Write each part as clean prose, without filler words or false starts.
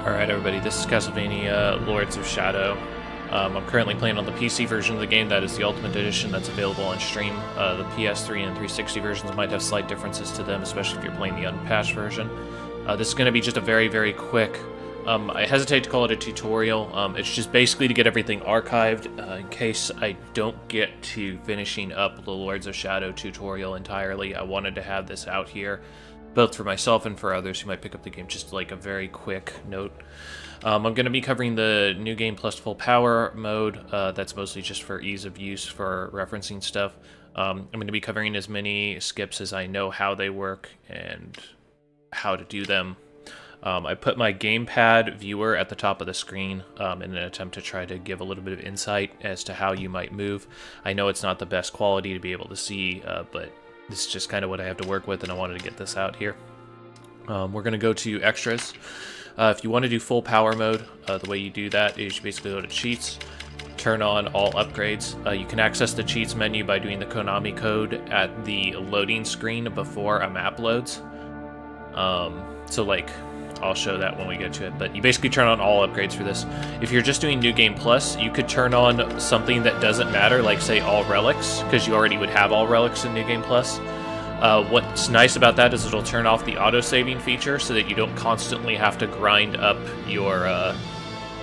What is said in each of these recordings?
Alright everybody, this is Castlevania Lords of Shadow. I'm currently playing on the PC version of the game. That is the Ultimate Edition that's available on stream. The PS3 and 360 versions might have slight differences to them, especially if you're playing the unpatched version. This is going to be just a very, very quick, I hesitate to call it a tutorial. It's just basically to get everything archived in case I don't get to finishing up the Lords of Shadow tutorial entirely. I wanted to have this out here, both for myself and for others who might pick up the game, just like a very quick note. I'm going to be covering the New Game Plus Full Power mode. That's mostly just for ease of use for referencing stuff. I'm going to be covering as many skips as I know how they work and how to do them. I put my gamepad viewer at the top of the screen in an attempt to try to give a little bit of insight as to how you might move. I know it's not the best quality to be able to see, but this is just kind of what I have to work with, and I wanted to get this out here. We're going to go to Extras. If you want to do full power mode, the way you do that is you basically go to Cheats, turn on all upgrades. You can access the Cheats menu by doing the Konami code at the loading screen before a map loads. So like, I'll show that when we get to it, but you basically turn on all upgrades for this. If you're just doing New Game Plus, you could turn on something that doesn't matter, like say all relics, because you already would have all relics in New Game Plus. What's nice about that is it'll turn off the auto-saving feature so that you don't constantly have to grind up your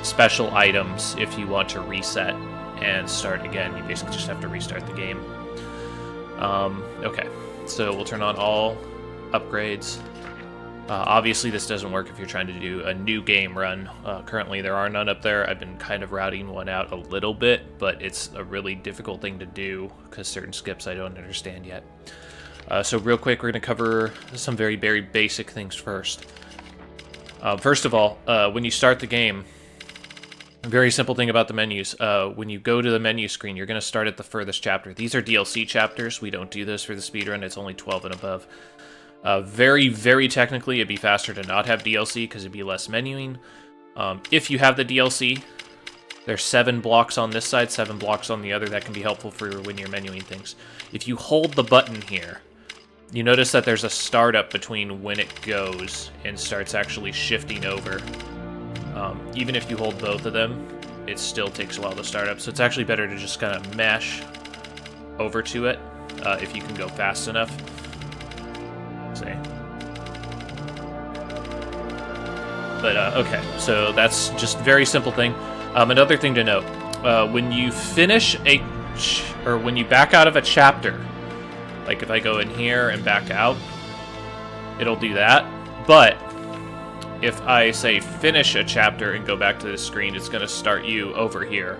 special items if you want to reset and start again. You basically just have to restart the game. Okay, so we'll turn on all upgrades. Obviously, this doesn't work if you're trying to do a new game run. Currently, there are none up there. I've been kind of routing one out a little bit, but it's a really difficult thing to do because certain skips I don't understand yet. So real quick, we're going to cover some very, very basic things first. First of all, when you start the game, a very simple thing about the menus. When you go to the menu screen, you're going to start at the furthest chapter. These are DLC chapters. We don't do this for the speedrun. It's only 12 and above. Very, very technically, it'd be faster to not have DLC because it'd be less menuing. If you have the DLC, there's 7 blocks on this side, 7 blocks on the other. That can be helpful for when you're menuing things. If you hold the button here, you notice that there's a startup between when it goes and starts actually shifting over. Even if you hold both of them, it still takes a while to start up. So it's actually better to just kind of mesh over to it if you can go fast enough. Say. But okay, so that's just a very simple thing. Another thing to note, when you finish when you back out of a chapter, like if I go in here and back out, it'll do that. But if I say finish a chapter and go back to the screen, it's going to start you over here.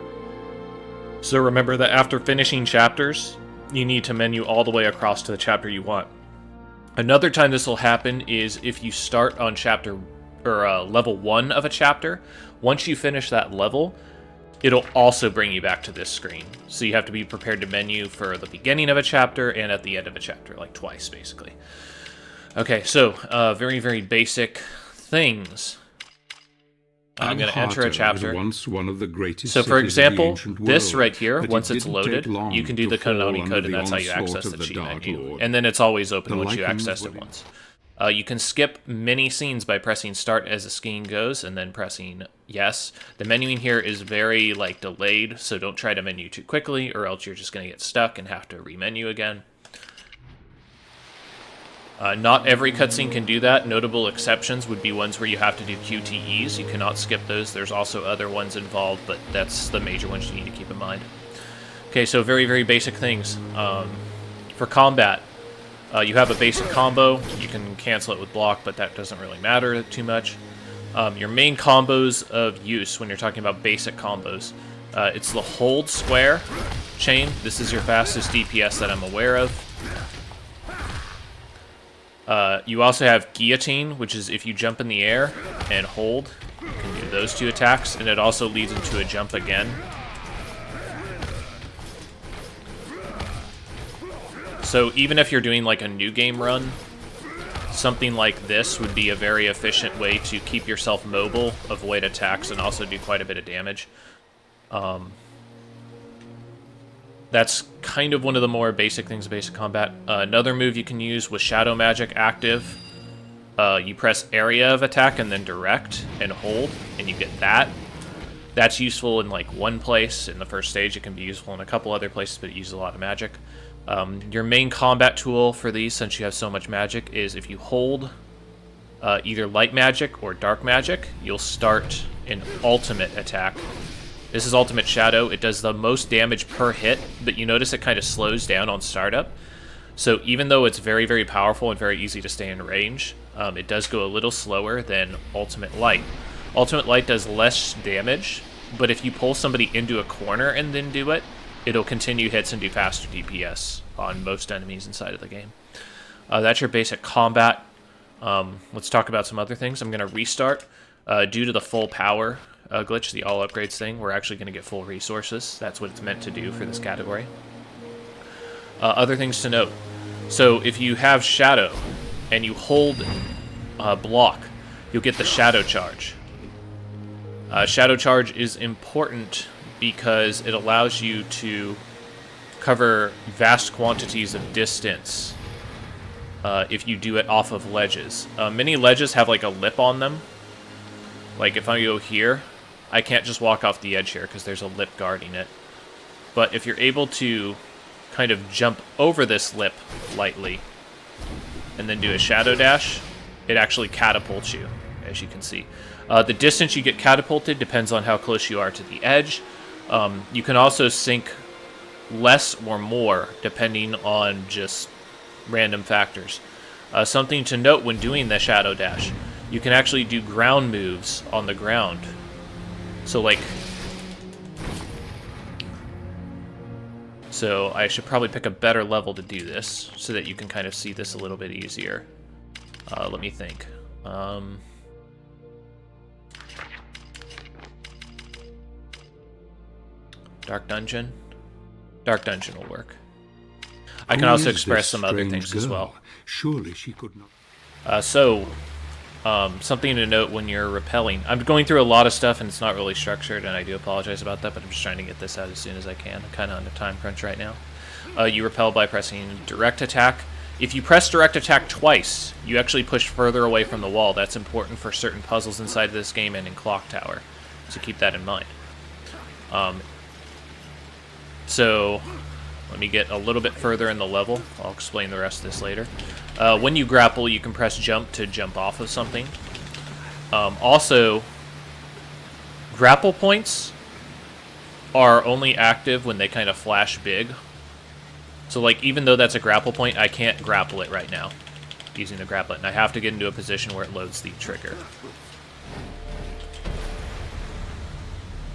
So remember that after finishing chapters, you need to menu all the way across to the chapter you want. Another time this will happen is if you start on chapter or level 1 of a chapter. Once you finish that level, it'll also bring you back to this screen. So you have to be prepared to menu for the beginning of a chapter and at the end of a chapter, like twice, basically. Okay, so very, very basic things. I'm going to enter a chapter. Once one of the greatest so for example, this world, right here, once it's loaded, you can do the Konami code, and that's how you access the cheat menu. Lord. And then it's always open once you access it once. You can skip many scenes by pressing start as the scene goes and then pressing yes. The menuing here is very delayed, so don't try to menu too quickly or else you're just going to get stuck and have to remenu again. Not every cutscene can do that. Notable exceptions would be ones where you have to do QTEs. You cannot skip those. There's also other ones involved, but that's the major ones you need to keep in mind. Okay, so very, very basic things. For combat, you have a basic combo. You can cancel it with block, but that doesn't really matter too much. Your main combos of use when you're talking about basic combos, it's the hold square chain. This is your fastest DPS that I'm aware of. You also have guillotine, which is if you jump in the air and hold, you can do those 2 attacks, and it also leads into a jump again. So even if you're doing a new game run, something like this would be a very efficient way to keep yourself mobile, avoid attacks, and also do quite a bit of damage. That's kind of one of the more basic things of basic combat. Another move you can use with Shadow Magic active you press area of attack and then direct and hold, and you get that. That's useful in like one place in the first stage. It can be useful in a couple other places, but it uses a lot of magic. Your main combat tool for these, since you have so much magic, is if you hold either light magic or dark magic, you'll start an ultimate attack. This is Ultimate Shadow. It does the most damage per hit, but you notice it kind of slows down on startup. So even though it's very, very powerful and very easy to stay in range, it does go a little slower than Ultimate Light. Ultimate Light does less damage, but if you pull somebody into a corner and then do it, it'll continue hits and do faster DPS on most enemies inside of the game. That's your basic combat. Let's talk about some other things. I'm going to restart. Due to the full power glitch, the all upgrades thing, we're actually going to get full resources. That's what it's meant to do for this category. Other things to note. So if you have Shadow and you hold block, you'll get the Shadow Charge. Shadow Charge is important because it allows you to cover vast quantities of distance if you do it off of ledges. Many ledges have like a lip on them. Like if I go here, I can't just walk off the edge here because there's a lip guarding it. But if you're able to kind of jump over this lip lightly and then do a shadow dash, it actually catapults you, as you can see. The distance you get catapulted depends on how close you are to the edge. You can also sink less or more depending on just random factors. Something to note when doing the shadow dash, you can actually do ground moves on the ground. So like, so I should probably pick a better level to do this so that you can kind of see this a little bit easier. Let me think. Dark Dungeon? Dark Dungeon will work. I can also express some other things as well. Surely she could not. Something to note when you're rappelling. I'm going through a lot of stuff and it's not really structured, and I do apologize about that, but I'm just trying to get this out as soon as I can. I'm kind of on a time crunch right now. You rappel by pressing direct attack. If you press direct attack twice, you actually push further away from the wall. That's important for certain puzzles inside this game and in Clock Tower, so keep that in mind. So let me get a little bit further in the level. I'll explain the rest of this later. When you grapple, you can press jump to jump off of something. Also, grapple points are only active when they kind of flash big. So like, even though that's a grapple point, I can't grapple it right now using the grapple, and I have to get into a position where it loads the trigger.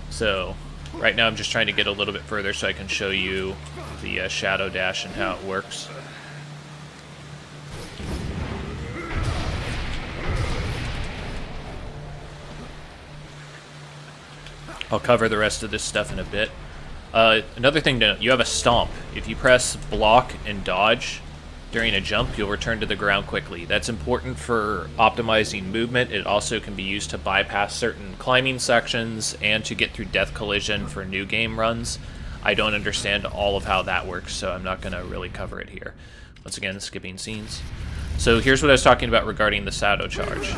So right now I'm just trying to get a little bit further so I can show you the shadow dash and how it works. I'll cover the rest of this stuff in a bit. Another thing to note, you have a stomp. If you press block and dodge during a jump, you'll return to the ground quickly. That's important for optimizing movement. It also can be used to bypass certain climbing sections and to get through death collision for new game runs. I don't understand all of how that works, so I'm not going to really cover it here. Once again, skipping scenes. So here's what I was talking about regarding the shadow charge.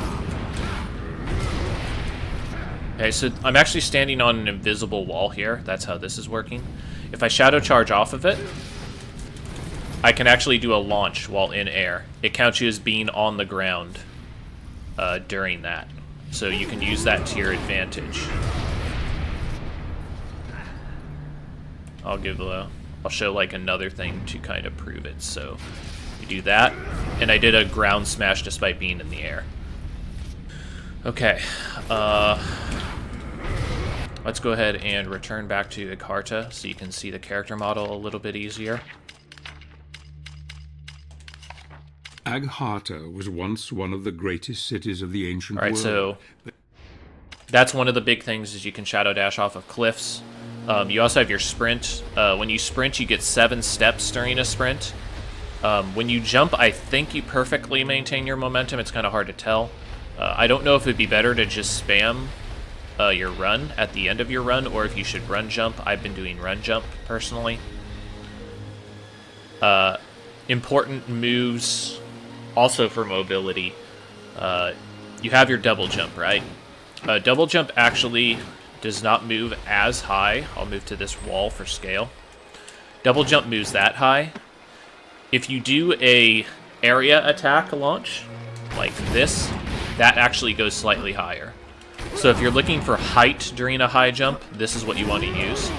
Okay, so I'm actually standing on an invisible wall here. That's how this is working. If I shadow charge off of it, I can actually do a launch while in air. It counts you as being on the ground during that. So you can use that to your advantage. I'll show like another thing to kind of prove it. So you do that, and I did a ground smash despite being in the air. Okay, let's go ahead and return back to Ikarta so you can see the character model a little bit easier. Agharta was once one of the greatest cities of the ancient world. Alright, so that's one of the big things, is you can shadow dash off of cliffs. You also have your sprint. When you sprint, you get 7 steps during a sprint. When you jump, I think you perfectly maintain your momentum. It's kind of hard to tell. I don't know if it'd be better to just spam your run at the end of your run, or if you should run jump. I've been doing run jump personally. Important moves also for mobility. you have your double jump, right? Double jump actually does not move as high. I'll move to this wall for scale. Double jump moves that high. If you do a area attack launch, like this, that actually goes slightly higher. So if you're looking for height during a high jump, this is what you want to use.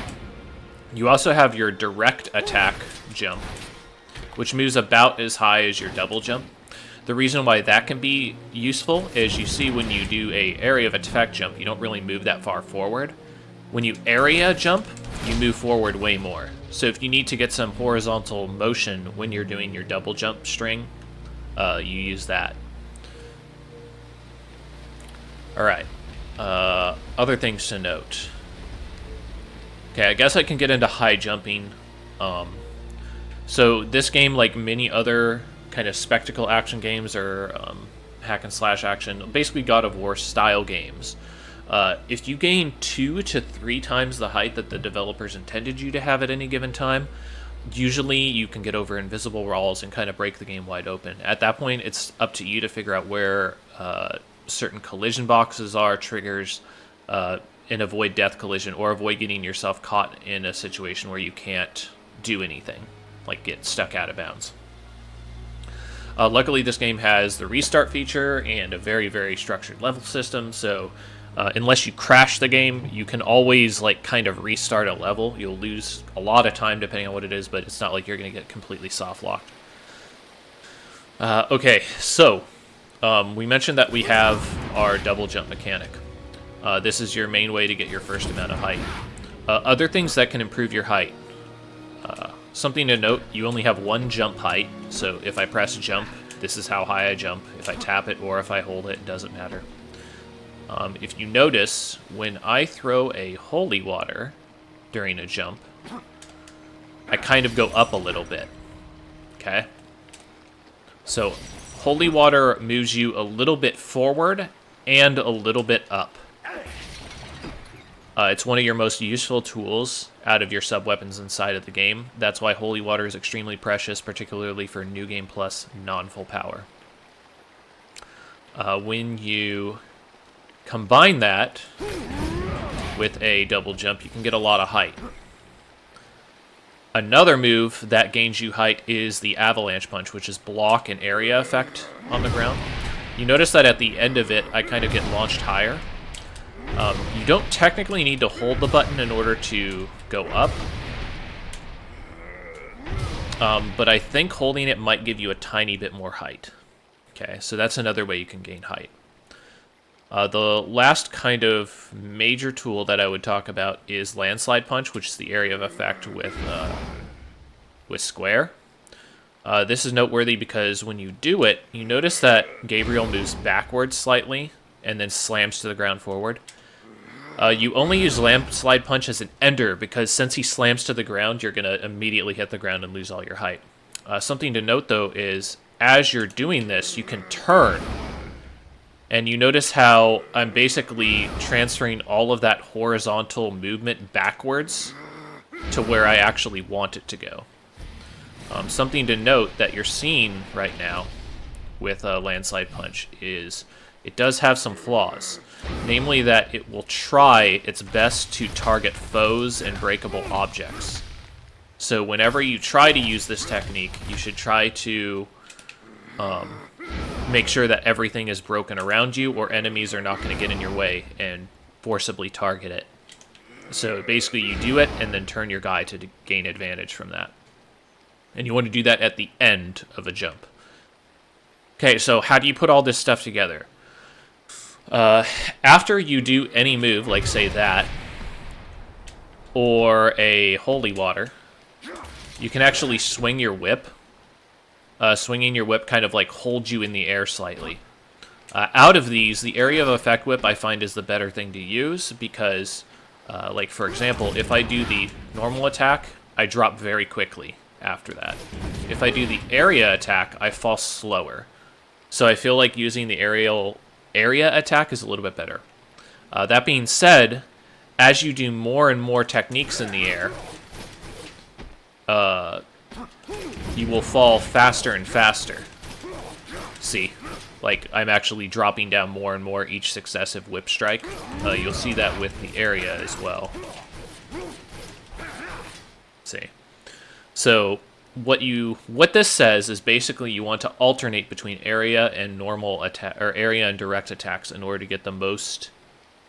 You also have your direct attack jump, which moves about as high as your double jump. The reason why that can be useful is you see when you do a area of attack jump, you don't really move that far forward. When you area jump, you move forward way more. So if you need to get some horizontal motion when you're doing your double jump string, you use that. Alright, other things to note. Okay, I guess I can get into high jumping. So this game, like many other kind of spectacle action games or hack and slash action, basically God of War style games, if you gain 2 to 3 times the height that the developers intended you to have at any given time, usually you can get over invisible walls and kind of break the game wide open. At that point, it's up to you to figure out where certain collision boxes are, triggers, and avoid death collision, or avoid getting yourself caught in a situation where you can't do anything, like get stuck out of bounds. Luckily, this game has the restart feature and a very, very structured level system, so unless you crash the game, you can always like kind of restart a level. You'll lose a lot of time depending on what it is, but it's not like you're going to get completely soft locked. Okay, so we mentioned that we have our double jump mechanic. This is your main way to get your first amount of height. Other things that can improve your height. Something to note, you only have one jump height, so if I press jump, this is how high I jump. If I tap it or if I hold it, it doesn't matter. If you notice, when I throw a holy water during a jump, I kind of go up a little bit. Okay? So, holy water moves you a little bit forward and a little bit up. It's one of your most useful tools out of your sub-weapons inside of the game. That's why holy water is extremely precious, particularly for New Game Plus non-full power. When you combine that with a double jump, you can get a lot of height. Another move that gains you height is the avalanche punch, which is block and area effect on the ground. You notice that at the end of it, I kind of get launched higher. You don't technically need to hold the button in order to go up, but I think holding it might give you a tiny bit more height. Okay, so that's another way you can gain height. The last kind of major tool that I would talk about is landslide punch, which is the area of effect with square. This is noteworthy because when you do it, you notice that Gabriel moves backwards slightly and then slams to the ground forward. You only use landslide punch as an ender because since he slams to the ground, you're going to immediately hit the ground and lose all your height. Something to note, though, is as you're doing this, you can turn. And you notice how I'm basically transferring all of that horizontal movement backwards to where I actually want it to go. Something to note that you're seeing right now with a landslide punch is it does have some flaws. Namely that it will try its best to target foes and breakable objects. So whenever you try to use this technique, you should try to make sure that everything is broken around you or enemies are not going to get in your way and forcibly target it. So basically you do it and then turn your guy to gain advantage from that. And you want to do that at the end of a jump. Okay, so how do you put all this stuff together? After you do any move, like say that, or a holy water, you can actually swing your whip. Swinging your whip kind of like holds you in the air slightly. Out of these, the area of effect whip I find is the better thing to use because, like for example, if I do the normal attack, I drop very quickly after that. If I do the area attack, I fall slower. So I feel like using the area attack is a little bit better. That being said, as you do more and more techniques in the air, you will fall faster and faster. See? Like, I'm actually dropping down more and more each successive whip strike. You'll see that with the area as well. See. So what this says is basically you want to alternate between area and normal attack, or area and direct attacks, in order to get the most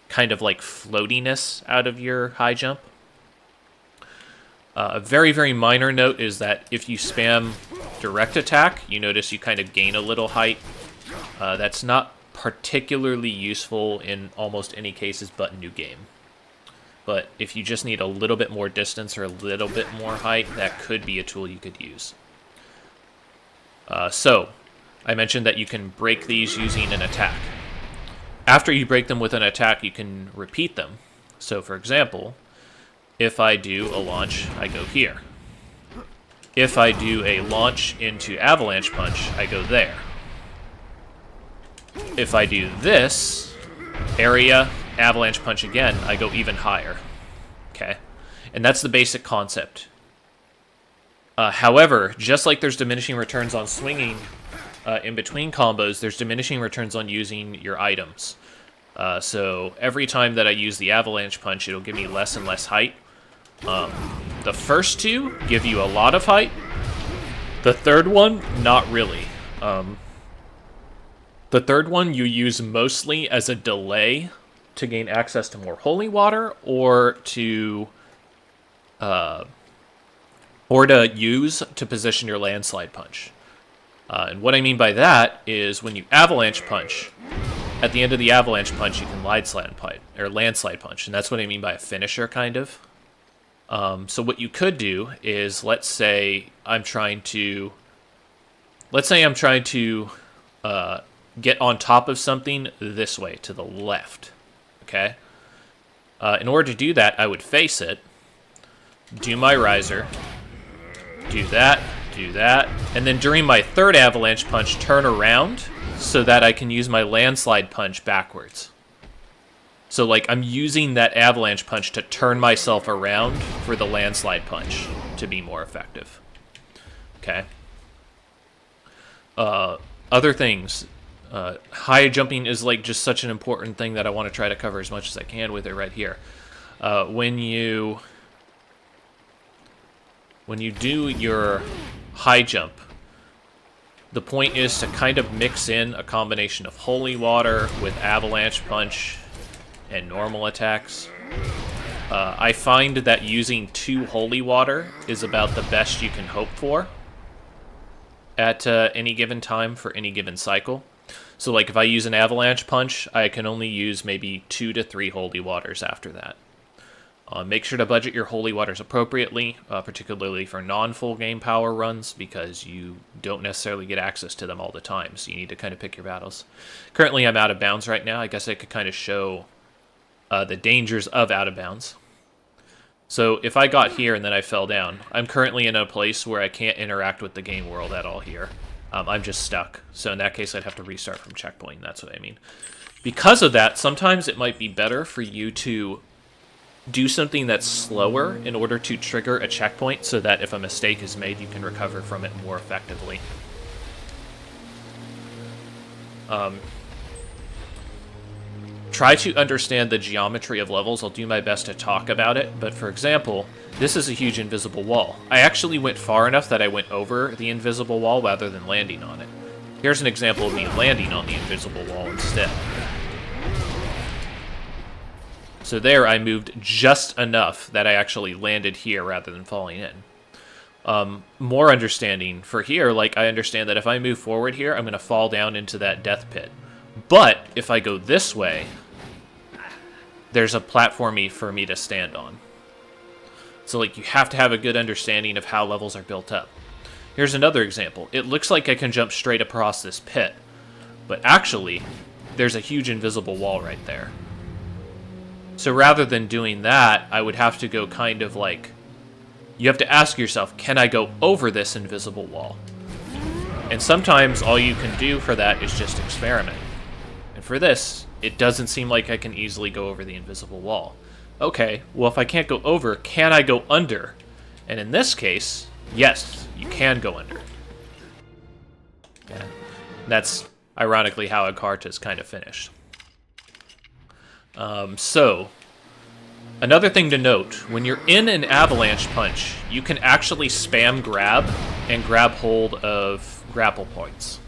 kind of like floatiness out of your high jump. A very, very minor note is that if you spam direct attack, you notice you kind of gain a little height. That's not particularly useful in almost any cases but new game. But if you just need a little bit more distance or a little bit more height, that could be a tool you could use. So, I mentioned that you can break these using an attack. After you break them with an attack, you can repeat them. So, for example, if I do a launch, I go here. If I do a launch into Avalanche Punch, I go there. If I do this, area, Avalanche Punch again, I go even higher. Okay? And that's the basic concept. However, just like there's diminishing returns on swinging in between combos, there's diminishing returns on using your items. So every time that I use the Avalanche Punch, it'll give me less and less height. The first two give you a lot of height. The third one, not really. The third one you use mostly as a delay to gain access to more holy water, or to use to position your landslide punch. And what I mean by that is when you avalanche punch, at the end of the avalanche punch, you can landslide punch, and that's what I mean by a finisher, kind of. So what you could do is, let's say I'm trying to get on top of something this way, to the left, okay? In order to do that, I would face it, do my riser, do that, and then during my third avalanche punch, turn around so that I can use my landslide punch backwards. So, like, I'm using that avalanche punch to turn myself around for the landslide punch to be more effective. Okay? Other things. High jumping is, like, just such an important thing that I want to try to cover as much as I can with it right here. When you do your high jump, the point is to kind of mix in a combination of holy water with avalanche punch and normal attacks. I find that using 2 holy water is about the best you can hope for at any given time for any given cycle. So, like, if I use an avalanche punch, I can only use maybe 2 to 3 holy waters after that. Make sure to budget your holy waters appropriately, particularly for non-full game power runs, because you don't necessarily get access to them all the time, so you need to kind of pick your battles. Currently, I'm out of bounds right now. I guess I could kind of show the dangers of out of bounds. So if I got here and then I fell down, I'm currently in a place where I can't interact with the game world at all here. I'm just stuck. So in that case, I'd have to restart from checkpoint. That's what I mean. Because of that, sometimes it might be better for you to do something that's slower in order to trigger a checkpoint, so that if a mistake is made, you can recover from it more effectively. Try to understand the geometry of levels. I'll do my best to talk about it, but for example, this is a huge invisible wall. I actually went far enough that I went over the invisible wall rather than landing on it. Here's an example of me landing on the invisible wall instead. So there I moved just enough that I actually landed here rather than falling in. More understanding for here, like, I understand that if I move forward here, I'm going to fall down into that death pit. But if I go this way, there's a platform for me to stand on. So, like, you have to have a good understanding of how levels are built up. Here's another example. It looks like I can jump straight across this pit, but actually, there's a huge invisible wall right there. So rather than doing that, I would have to go kind of like... You have to ask yourself, can I go over this invisible wall? And sometimes all you can do for that is just experiment. And for this, it doesn't seem like I can easily go over the invisible wall. Okay, well, if I can't go over, can I go under? And in this case, yes, you can go under. Yeah. That's ironically, how Akarta's kind of finished. So, another thing to note, when you're in an avalanche punch, you can actually spam grab and grab hold of grapple points.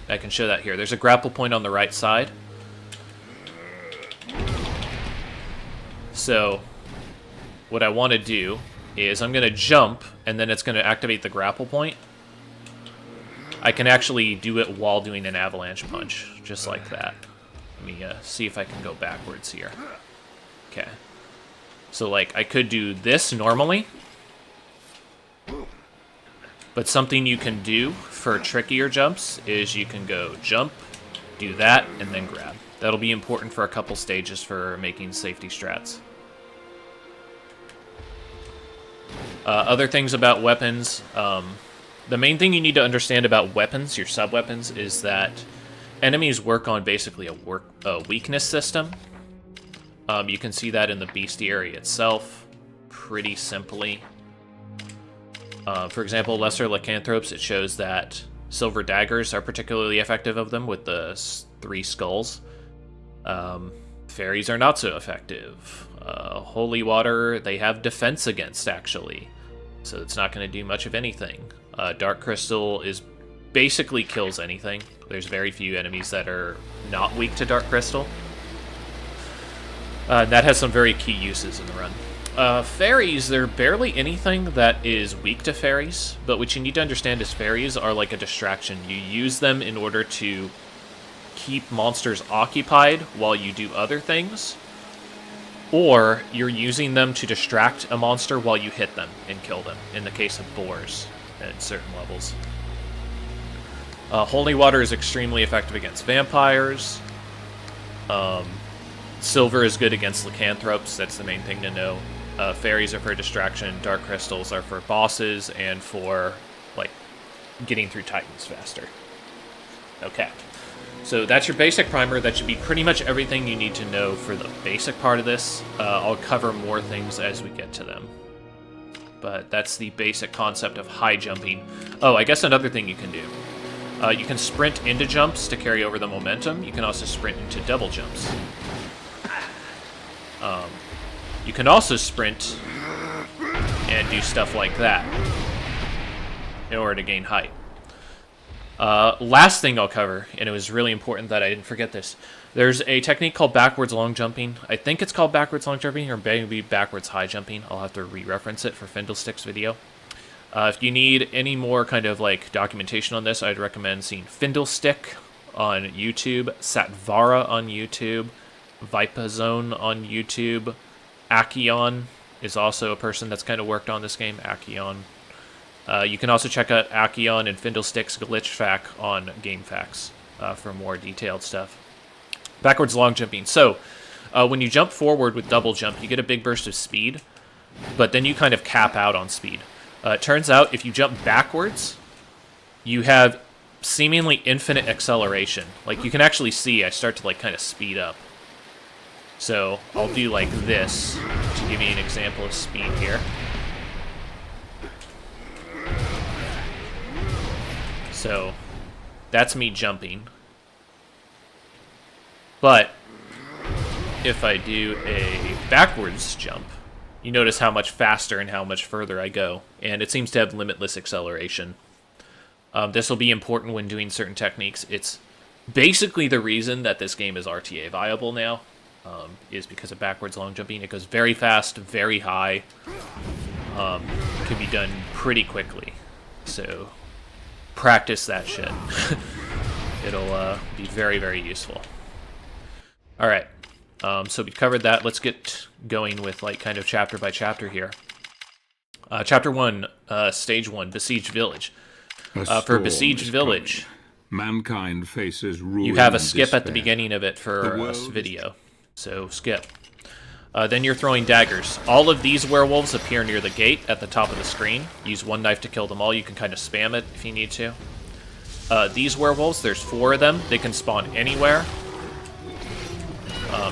I can show that here. There's a grapple point on the right side. So, what I want to do is I'm going to jump, and then it's going to activate the grapple point. I can actually do it while doing an avalanche punch, just like that. Let me see if I can go backwards here. Okay. So, like, I could do this normally, but something you can do for trickier jumps is you can go jump, do that, and then grab. That'll be important for a couple stages for making safety strats. Other things about weapons. The main thing you need to understand about weapons, your sub-weapons, is that enemies work on basically a weakness system. You can see that in the bestiary itself, pretty simply. For example, lesser lycanthropes, it shows that silver daggers are particularly effective of them with the 3 skulls. Fairies are not so effective. Holy water, they have defense against, actually. So it's not going to do much of anything. Dark crystal is basically kills anything. There's very few enemies that are not weak to dark crystal. That has some very key uses in the run. Fairies, there are barely anything that is weak to fairies, but what you need to understand is fairies are like a distraction. You use them in order to keep monsters occupied while you do other things, or you're using them to distract a monster while you hit them and kill them, in the case of boars at certain levels. Holy water is extremely effective against vampires. Silver is good against lycanthropes, that's the main thing to know. Fairies are for distraction, dark crystals are for bosses, and for, like, getting through titans faster. Okay. So that's your basic primer. That should be pretty much everything you need to know for the basic part of this. I'll cover more things as we get to them. But that's the basic concept of high jumping. Oh, I guess another thing you can do. You can sprint into jumps to carry over the momentum. You can also sprint into double jumps. You can also sprint and do stuff like that in order to gain height. Last thing I'll cover, and it was really important that I didn't forget this. There's a technique called backwards long jumping. I think it's called backwards long jumping, or maybe backwards high jumping. I'll have to re-reference it for Fiddlestick's video. If you need any more kind of like documentation on this, I'd recommend seeing Fiddlestick on YouTube, Satvara on YouTube, Vipazone on YouTube. Akion is also a person that's kind of worked on this game, Akion. You can also check out Akion and Fiddlestick's Glitch Fac on GameFAQs for more detailed stuff. Backwards long jumping. So, when you jump forward with double jump, you get a big burst of speed, but then you kind of cap out on speed. It turns out if you jump backwards, you have seemingly infinite acceleration. Like, you can actually see I start to, like, kind of speed up. So, I'll do like this to give you an example of speed here. So, that's me jumping. But, if I do a backwards jump, you notice how much faster and how much further I go. And it seems to have limitless acceleration. This will be important when doing certain techniques. It's basically the reason that this game is RTA viable now, is because of backwards long jumping. It goes very fast, very high. Can be done pretty quickly. So, practice that shit. It'll be very, very useful. Alright, so we covered that. Let's get going with like kind of chapter by chapter here. Chapter 1, Stage 1, Besieged Village. For Besieged Village, mankind faces ruin. You have a skip at the beginning of it for this video. So skip. Then you're throwing daggers. All of these werewolves appear near the gate at the top of the screen. Use one knife to kill them all. You can kind of spam it if you need to. These werewolves, there's 4 of them. They can spawn anywhere.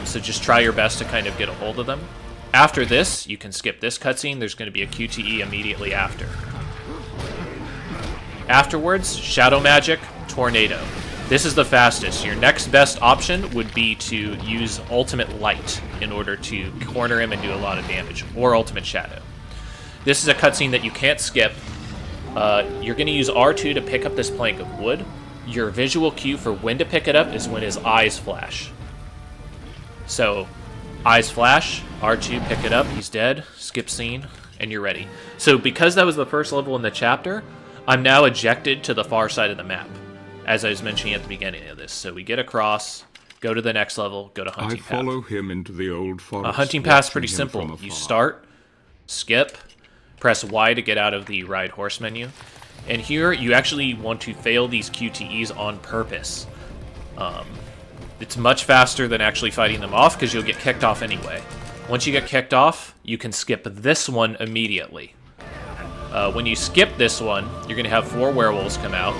So just try your best to kind of get a hold of them. After this, you can skip this cutscene. There's going to be a QTE immediately after. Afterwards, Shadow Magic, Tornado. This is the fastest. Your next best option would be to use Ultimate Light in order to corner him and do a lot of damage, or Ultimate Shadow. This is a cutscene that you can't skip. You're going to use R2 to pick up this plank of wood. Your visual cue for when to pick it up is when his eyes flash. So, eyes flash, R2, pick it up, he's dead, skip scene, and you're ready. So because that was the first level in the chapter, I'm now ejected to the far side of the map, as I was mentioning at the beginning of this. So we get across, go to the next level, go to Hunting Path. I follow him into the old forest. Hunting Path's pretty simple. You start, skip, press Y to get out of the Ride Horse menu, and here you actually want to fail these QTEs on purpose. It's much faster than actually fighting them off, because you'll get kicked off anyway. Once you get kicked off, you can skip this one immediately. When you skip this one, you're going to have 4 werewolves come out.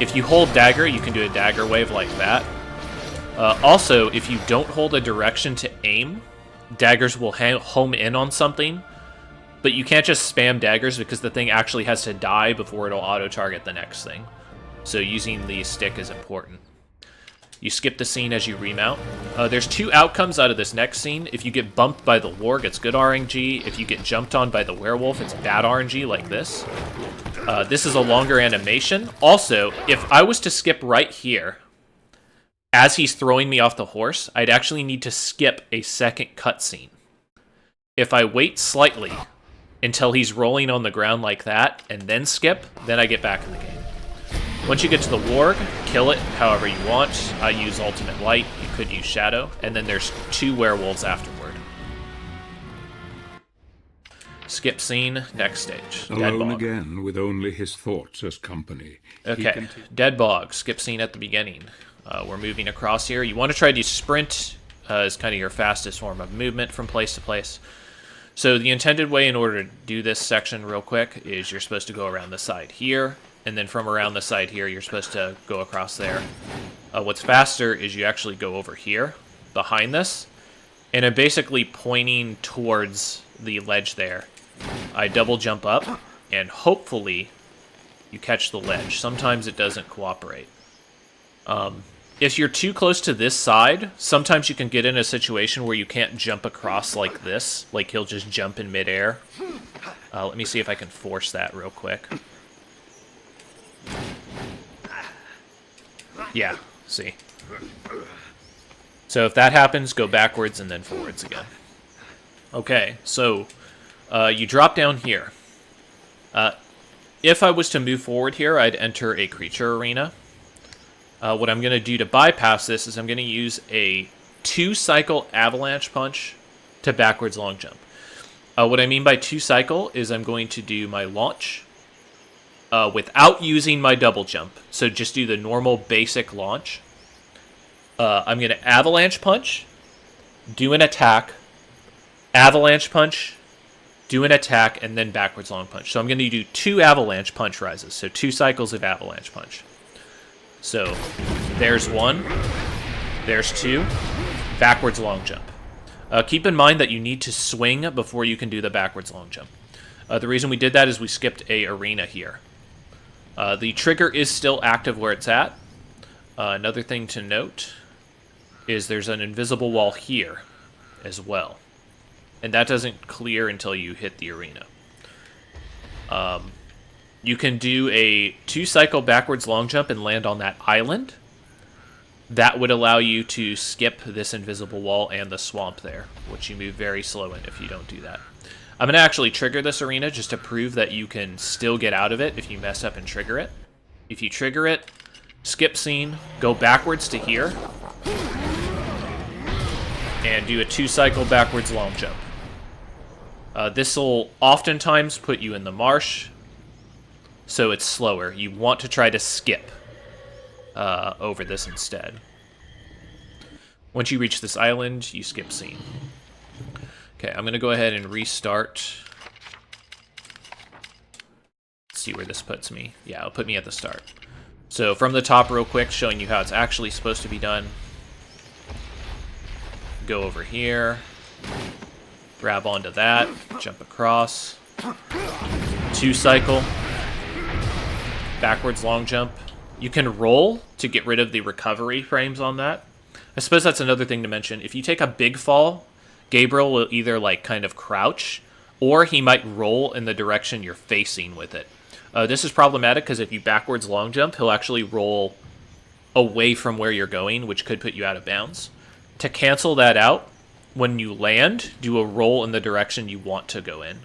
If you hold dagger, you can do a dagger wave like that. Also, if you don't hold a direction to aim, daggers will home in on something, but you can't just spam daggers because the thing actually has to die before it'll auto-target the next thing. So using the stick is important. You skip the scene as you remount. There's 2 outcomes out of this next scene. If you get bumped by the warg, it's good RNG. If you get jumped on by the werewolf, it's bad RNG, like this. This is a longer animation. Also, if I was to skip right here, as he's throwing me off the horse, I'd actually need to skip a second cutscene. If I wait slightly until he's rolling on the ground like that, and then skip, then I get back in the game. Once you get to the warg, kill it however you want. I use Ultimate Light, you could use Shadow, and then there's 2 werewolves afterward. Skip scene, next stage. Alone again, with only his thoughts as company. Okay, Dead Bog, skip scene at the beginning. We're moving across here. You want to try to sprint as kind of your fastest form of movement from place to place. So the intended way in order to do this section real quick is you're supposed to go around the side here, and then from around the side here, you're supposed to go across there. What's faster is you actually go over here, behind this, and I'm basically pointing towards the ledge there. I double jump up, and hopefully you catch the ledge. Sometimes it doesn't cooperate. If you're too close to this side, sometimes you can get in a situation where you can't jump across like this. Like he'll just jump in midair. Let me see if I can force that real quick. Yeah, see. So if that happens, go backwards and then forwards again. Okay, so you drop down here. If I was to move forward here, I'd enter a creature arena. What I'm going to do to bypass this is I'm going to use a 2-cycle avalanche punch to backwards long jump. What I mean by 2-cycle is I'm going to do my launch without using my double jump. So just do the normal basic launch. I'm going to avalanche punch, do an attack, avalanche punch, do an attack, and then backwards long punch. So I'm going to do 2 avalanche punch rises. So 2 cycles of avalanche punch. So there's 1, there's 2, backwards long jump. Keep in mind that you need to swing before you can do the backwards long jump. The reason we did that is we skipped a arena here. The trigger is still active where it's at. Another thing to note is there's an invisible wall here as well. And that doesn't clear until you hit the arena. You can do a 2-cycle backwards long jump and land on that island. That would allow you to skip this invisible wall and the swamp there, which you move very slow in if you don't do that. I'm going to actually trigger this arena just to prove that you can still get out of it if you mess up and trigger it. If you trigger it, skip scene, go backwards to here, and do a 2-cycle backwards long jump. This will oftentimes put you in the marsh, so it's slower. You want to try to skip over this instead. Once you reach this island, you skip scene. Okay, I'm going to go ahead and restart. Let's see where this puts me. Yeah, it'll put me at the start. So from the top real quick, showing you how it's actually supposed to be done. Go over here. Grab onto that. Jump across. 2-cycle. Backwards long jump. You can roll to get rid of the recovery frames on that. I suppose that's another thing to mention. If you take a big fall, Gabriel will either like kind of crouch, or he might roll in the direction you're facing with it. This is problematic because if you backwards long jump, he'll actually roll away from where you're going, which could put you out of bounds. To cancel that out, when you land, do a roll in the direction you want to go in.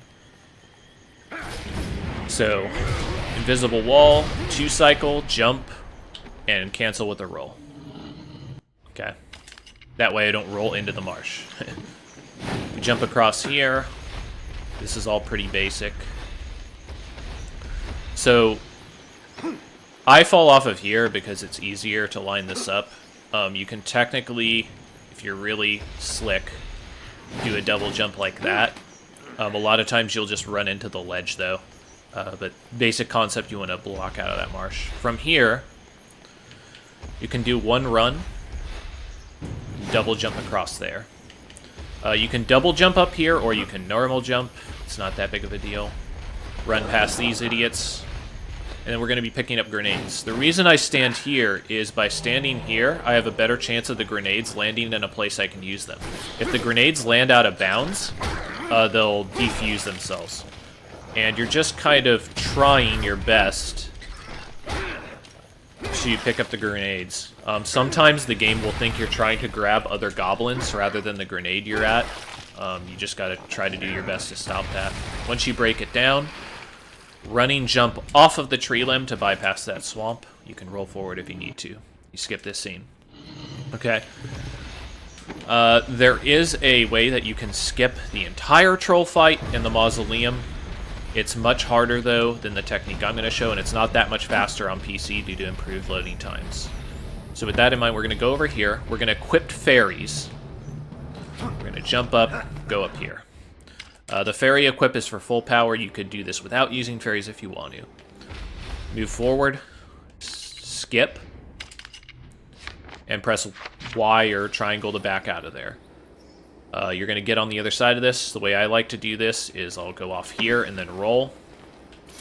So, invisible wall, 2 cycle, jump, and cancel with a roll. Okay. That way I don't roll into the marsh. You jump across here. This is all pretty basic. So, I fall off of here because it's easier to line this up. You can technically, if you're really slick, do a double jump like that. A lot of times you'll just run into the ledge, though. But basic concept, you want to block out of that marsh. From here, you can do 1 run, double jump across there. You can double jump up here, or you can normal jump. It's not that big of a deal. Run past these idiots. And then we're going to be picking up grenades. The reason I stand here is by standing here, I have a better chance of the grenades landing in a place I can use them. If the grenades land out of bounds, they'll defuse themselves. And you're just kind of trying your best to pick up the grenades. Sometimes the game will think you're trying to grab other goblins rather than the grenade you're at. You just gotta try to do your best to stop that. Once you break it down, running jump off of the tree limb to bypass that swamp. You can roll forward if you need to. You skip this scene. Okay. There is a way that you can skip the entire troll fight in the mausoleum. It's much harder, though, than the technique I'm going to show, and it's not that much faster on PC due to improved loading times. So with that in mind, we're going to go over here. We're going to equip fairies. We're going to jump up, go up here. The fairy equip is for full power. You could do this without using fairies if you want to. Move forward, skip, and press Y or triangle to back out of there. You're going to get on the other side of this. The way I like to do this is I'll go off here and then roll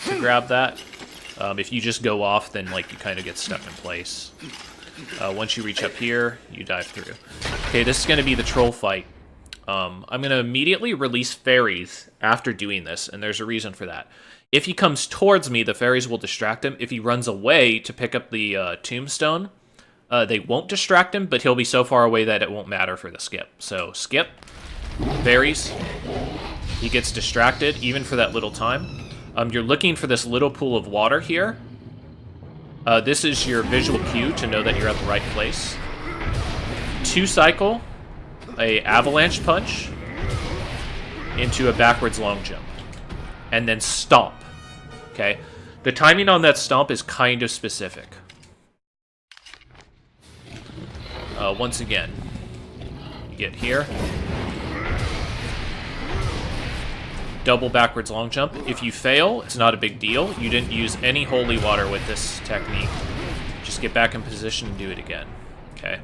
to grab that. If you just go off, then like you kind of get stuck in place. Once you reach up here, you dive through. Okay, this is going to be the troll fight. I'm going to immediately release fairies after doing this, and there's a reason for that. If he comes towards me, the fairies will distract him. If he runs away to pick up the tombstone, they won't distract him, but he'll be so far away that it won't matter for the skip. So, skip, fairies, he gets distracted, even for that little time. You're looking for this little pool of water here. This is your visual cue to know that you're at the right place. 2 cycle, a avalanche punch, into a backwards long jump. And then stomp, okay? The timing on that stomp is kind of specific. Once again, you get here. Double backwards long jump. If you fail, it's not a big deal. You didn't use any holy water with this technique. Just get back in position and do it again. Okay.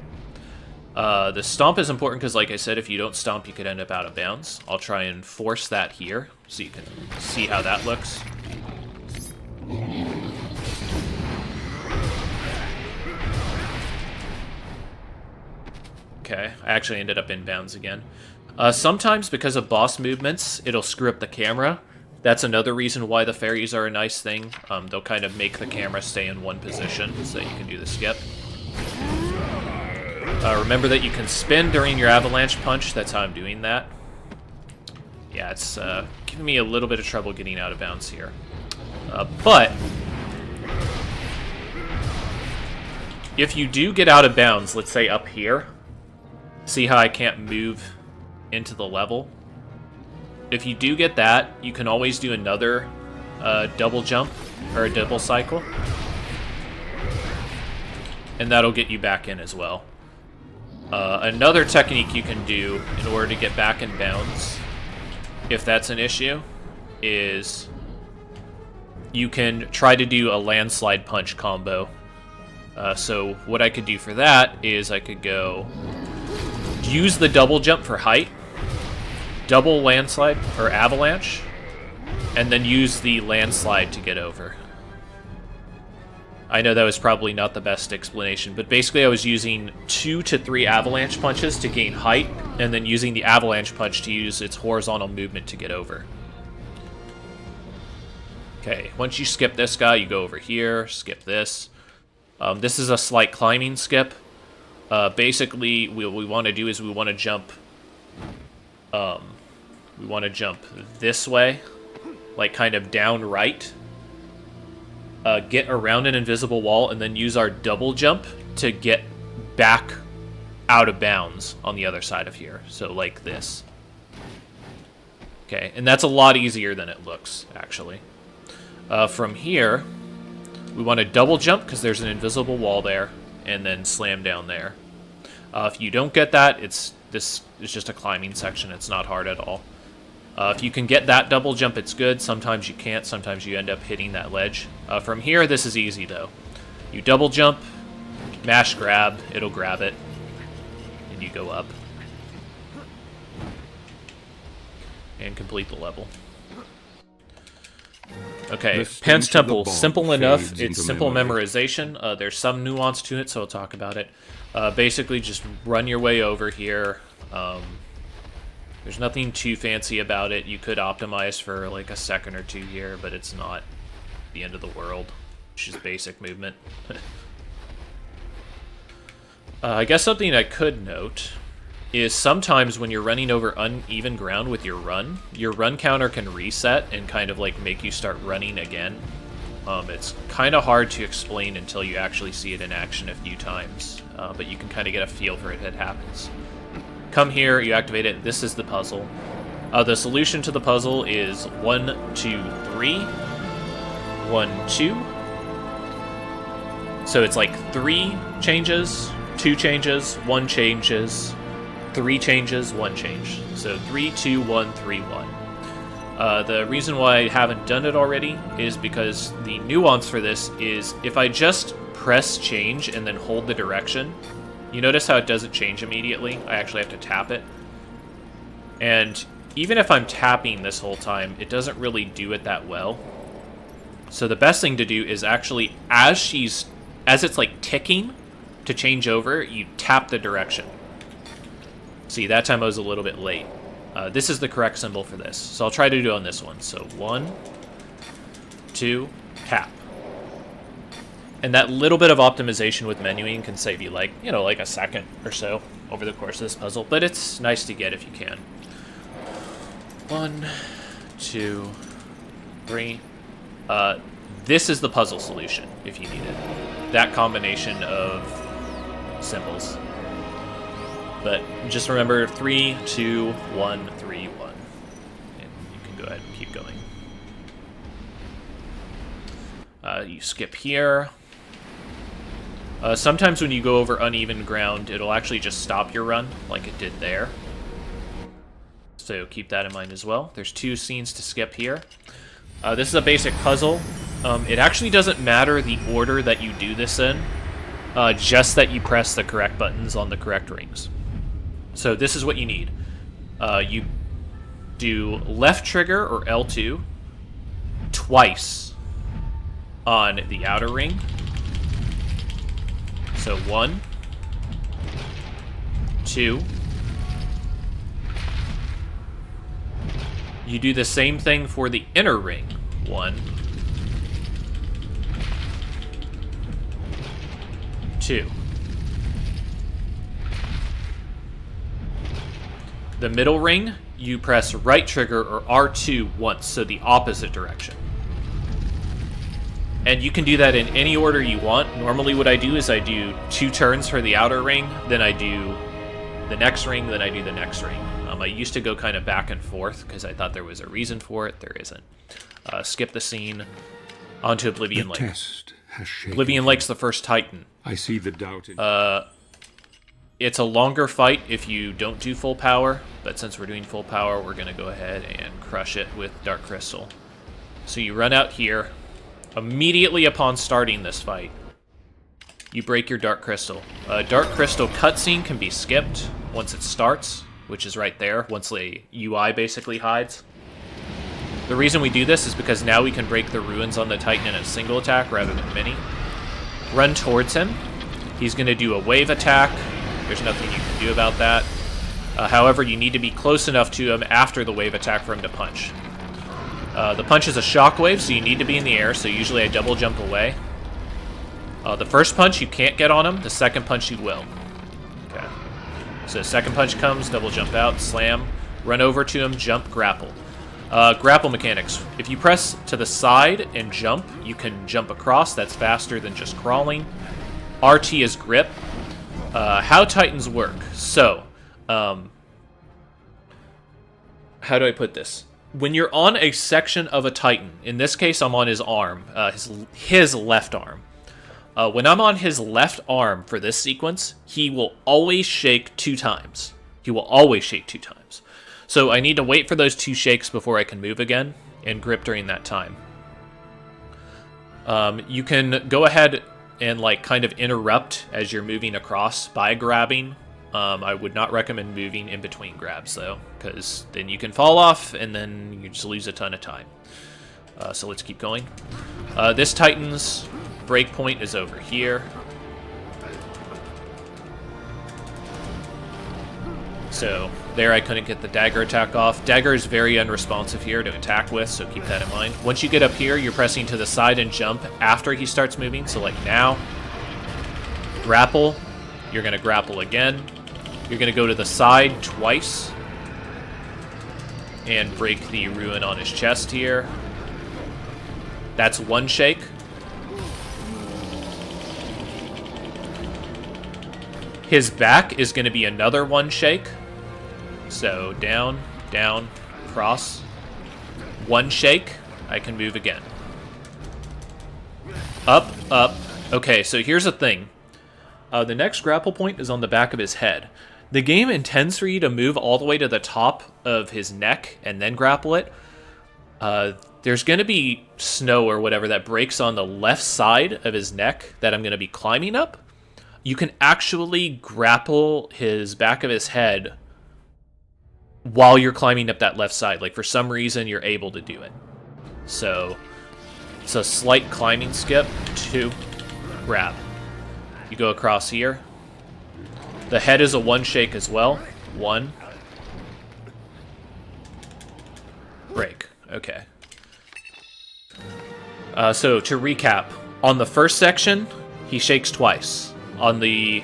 The stomp is important because, like I said, if you don't stomp, you could end up out of bounds. I'll try and force that here so you can see how that looks. Okay, I actually ended up in bounds again. Sometimes, because of boss movements, it'll screw up the camera. That's another reason why the fairies are a nice thing. They'll kind of make the camera stay in one position so that you can do the skip. Remember that you can spin during your avalanche punch. That's how I'm doing that. Yeah, it's giving me a little bit of trouble getting out of bounds here. But if you do get out of bounds, let's say up here, see how I can't move into the level? If you do get that, you can always do another double jump or a double cycle. And that'll get you back in as well. Another technique you can do in order to get back in bounds, if that's an issue, is you can try to do a landslide punch combo. So what I could do for that is I could go use the double jump for height, double landslide or avalanche, and then use the landslide to get over. I know that was probably not the best explanation, but basically I was using 2 to 3 avalanche punches to gain height, and then using the avalanche punch to use its horizontal movement to get over. Okay, once you skip this guy, you go over here, skip this. This is a slight climbing skip. Basically, what we want to do is we want to jump... we want to jump this way, like kind of down right. Get around an invisible wall, and then use our double jump to get back out of bounds on the other side of here. So like this. Okay, and that's a lot easier than it looks, actually. From here, we want to double jump because there's an invisible wall there, and then slam down there. If you don't get that, this is just a climbing section. It's not hard at all. If you can get that double jump, it's good. Sometimes you can't. Sometimes you end up hitting that ledge. From here, this is easy, though. You double jump, mash grab, it'll grab it, and you go up. And complete the level. Okay, Pan's Temple, simple enough. It's simple memorization. There's some nuance to it, so I'll talk about it. Basically, just run your way over here. There's nothing too fancy about it. You could optimize for like a second or two here, but it's not the end of the world. It's just basic movement. I guess something I could note is sometimes when you're running over uneven ground with your run counter can reset and kind of like make you start running again. It's kind of hard to explain until you actually see it in action a few times, but you can kind of get a feel for it. It happens. Come here, you activate it. This is the puzzle. The solution to the puzzle is 1, 2, 3. 1, 2. So it's like 3 changes, 2 changes, 1 changes, 3 changes, 1 change. So 3, 2, 1, 3, 1. The reason why I haven't done it already is because the nuance for this is if I just press change and then hold the direction, you notice how it doesn't change immediately? I actually have to tap it. And even if I'm tapping this whole time, it doesn't really do it that well. So the best thing to do is actually, as it's like ticking to change over, you tap the direction. See, that time I was a little bit late. This is the correct symbol for this. So I'll try to do it on this one. So 1, 2, tap. And that little bit of optimization with menuing can save you like, like a second or so over the course of this puzzle. But it's nice to get if you can. 1, 2, 3. This is the puzzle solution if you need it. That combination of symbols. But just remember 3, 2, 1, 3, 1. And you can go ahead and keep going. You skip here. Sometimes when you go over uneven ground, it'll actually just stop your run, like it did there. So keep that in mind as well. There's 2 scenes to skip here. This is a basic puzzle. It actually doesn't matter the order that you do this in, just that you press the correct buttons on the correct rings. So this is what you need. You do left trigger, or L2, twice on the outer ring. So 1, 2. You do the same thing for the inner ring. 1, 2. The middle ring, you press right trigger or R2 once, so the opposite direction. And you can do that in any order you want. Normally what I do is I do 2 turns for the outer ring, then I do the next ring, then I do the next ring. I used to go kind of back and forth because I thought there was a reason for it. There isn't. Skip the scene. Onto Oblivion Lake. Oblivion Lake's the first Titan. I see the doubt in... It's a longer fight if you don't do full power, but since we're doing full power, we're going to go ahead and crush it with Dark Crystal. So you run out here. Immediately upon starting this fight, you break your Dark Crystal. Dark Crystal cutscene can be skipped once it starts, which is right there, once the UI basically hides. The reason we do this is because now we can break the ruins on the Titan in a single attack rather than many. run towards him. He's going to do a wave attack. There's nothing you can do about that. However, you need to be close enough to him after the wave attack for him to punch. The punch is a shockwave, so you need to be in the air, so usually I double jump away. The first punch you can't get on him, the second punch you will. Okay. So second punch comes, double jump out, slam, run over to him, jump, grapple. Grapple mechanics. If you press to the side and jump, you can jump across. That's faster than just crawling. RT is grip. How Titans work. So, how do I put this? When you're on a section of a Titan, in this case I'm on his arm, his left arm. When I'm on his left arm for this sequence, he will always shake 2 times. He will always shake 2 times. So I need to wait for those 2 shakes before I can move again, and grip during that time. You can go ahead and like kind of interrupt as you're moving across by grabbing. I would not recommend moving in between grabs though, because then you can fall off and then you just lose a ton of time. So let's keep going. This Titan's breakpoint is over here. So there I couldn't get the dagger attack off. Dagger is very unresponsive here to attack with, so keep that in mind. Once you get up here, you're pressing to the side and jump after he starts moving. So like now, grapple, you're going to grapple again. You're going to go to the side twice and break the ruin on his chest here. That's 1 shake. His back is going to be another 1 shake. So down, down, cross. 1 shake. I can move again. Up, up. Okay, so here's the thing. The next grapple point is on the back of his head. The game intends for you to move all the way to the top of his neck and then grapple it. There's going to be snow or whatever that breaks on the left side of his neck that I'm going to be climbing up. You can actually grapple his back of his head while you're climbing up that left side. Like, for some reason, you're able to do it. So, it's a slight climbing skip. 2, grab. You go across here. The head is a 1 shake as well. 1. Break. Okay. So, to recap. On the first section, he shakes twice. On the...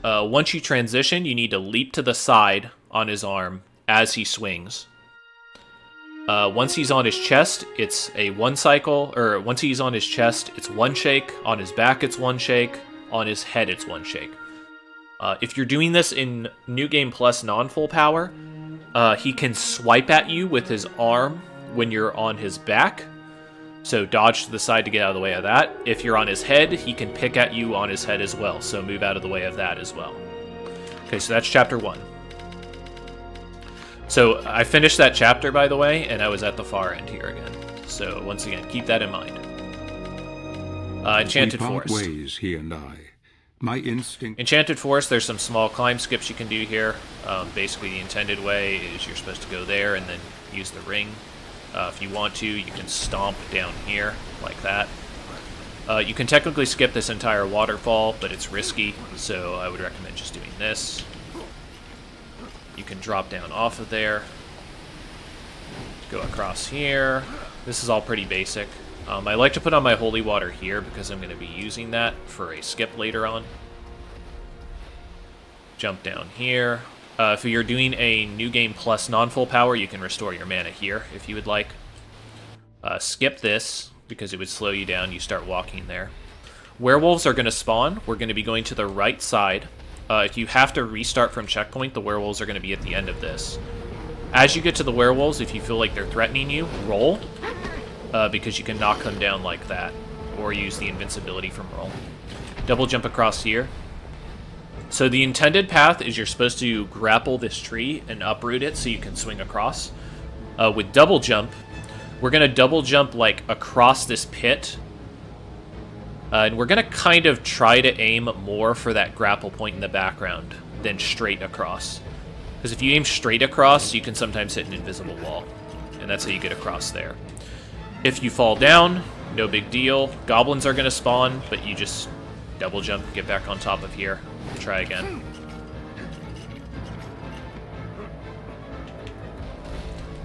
once you transition, you need to leap to the side on his arm as he swings. Once he's on his chest, it's a 1 cycle. Or, once he's on his chest, it's 1 shake. On his back, it's 1 shake. On his head, it's 1 shake. If you're doing this in New Game Plus non-full power, he can swipe at you with his arm when you're on his back. So dodge to the side to get out of the way of that. If you're on his head, he can pick at you on his head as well. So move out of the way of that as well. Okay, so that's chapter 1. So I finished that chapter, by the way, and I was at the far end here again. So once again, keep that in mind. Enchanted Forest. Ways, he and I. My instinct. Enchanted Forest, there's some small climb skips you can do here. Basically, the intended way is you're supposed to go there and then use the ring. If you want to, you can stomp down here, like that. You can technically skip this entire waterfall, but it's risky, so I would recommend just doing this. You can drop down off of there. Go across here. This is all pretty basic. I like to put on my holy water here because I'm going to be using that for a skip later on. Jump down here. If you're doing a New Game Plus non-full power, you can restore your mana here if you would like. Skip this because it would slow you down. You start walking there. Werewolves are going to spawn. We're going to be going to the right side. If you have to restart from checkpoint, the werewolves are going to be at the end of this. As you get to the werewolves, if you feel like they're threatening you, roll. Because you can knock them down like that. Or use the invincibility from roll. Double jump across here. So the intended path is you're supposed to grapple this tree and uproot it so you can swing across. With double jump, we're going to double jump like across this pit. And we're going to kind of try to aim more for that grapple point in the background than straight across. Because if you aim straight across, you can sometimes hit an invisible wall. And that's how you get across there. If you fall down, No big deal. Goblins are going to spawn, but you just double jump, get back on top of here. Try again.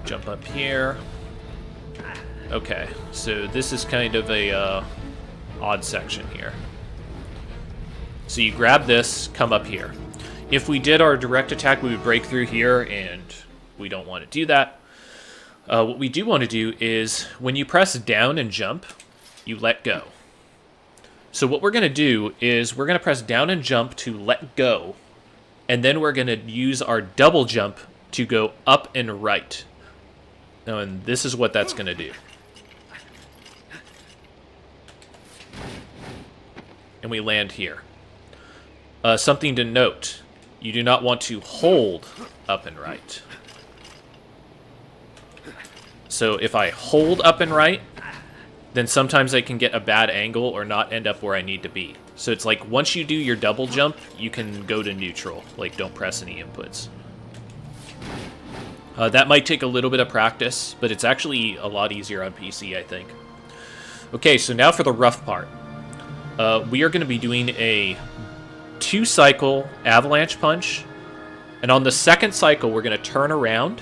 Jump up here. Okay, so this is kind of a odd section here. So you grab this, come up here. If we did our direct attack, we would break through here, and we don't want to do that. What we do want to do is, when you press down and jump, you let go. So what we're going to do is, we're going to press down and jump to let go, and then we're going to use our double jump to go up and right. Now, and this is what that's going to do. And we land here. Something to note, you do not want to hold up and right. So if I hold up and right, then sometimes I can get a bad angle or not end up where I need to be. So it's like, once you do your double jump, you can go to neutral. Like, don't press any inputs. That might take a little bit of practice, but it's actually a lot easier on PC, I think. Okay, so now for the rough part. We are going to be doing a 2-cycle avalanche punch, and on the second cycle, we're going to turn around,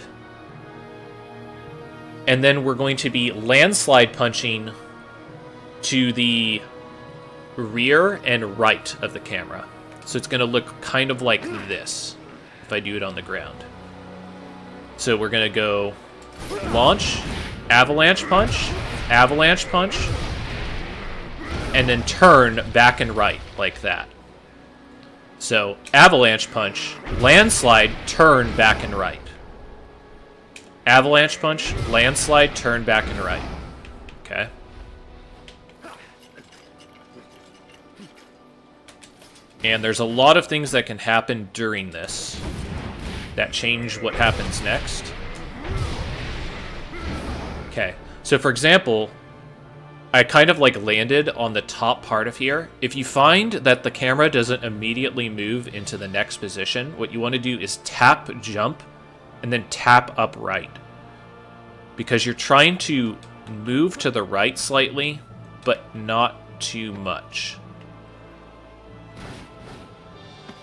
and then we're going to be landslide punching to the rear and right of the camera. So it's going to look kind of like this, if I do it on the ground. So we're going to go launch, avalanche punch, and then turn back and right, like that. So, avalanche punch, landslide, turn back and right. Avalanche punch, landslide, turn back and right. Okay. And there's a lot of things that can happen during this that change what happens next. Okay. So, for example, I kind of like landed on the top part of here. If you find that the camera doesn't immediately move into the next position, what you want to do is tap jump and then tap upright. Because you're trying to move to the right slightly, but not too much.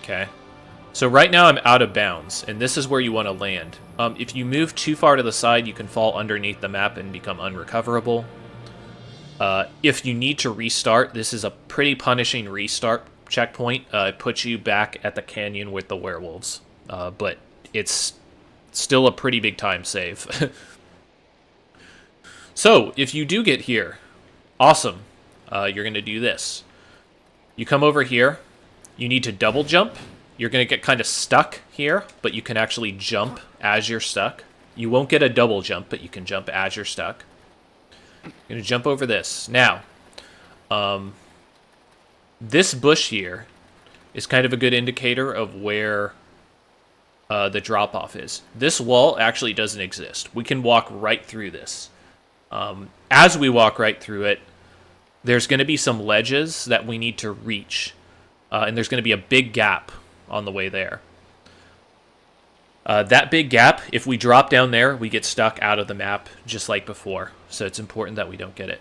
Okay. So right now I'm out of bounds, and this is where you want to land. If you move too far to the side, you can fall underneath the map and become unrecoverable. If you need to restart, this is a pretty punishing restart checkpoint. It puts you back at the canyon with the werewolves. But it's still a pretty big time save. So, if you do get here, awesome. You're going to do this. You come over here. You need to double jump. You're going to get kind of stuck here, but you can actually jump as you're stuck. You won't get a double jump, but you can jump as you're stuck. I'm going to jump over this. Now, this bush here is kind of a good indicator of where the drop-off is. This wall actually doesn't exist. We can walk right through this. As we walk right through it, there's going to be some ledges that we need to reach. And there's going to be a big gap on the way there. That big gap, if we drop down there, we get stuck out of the map just like before. So it's important that we don't get it.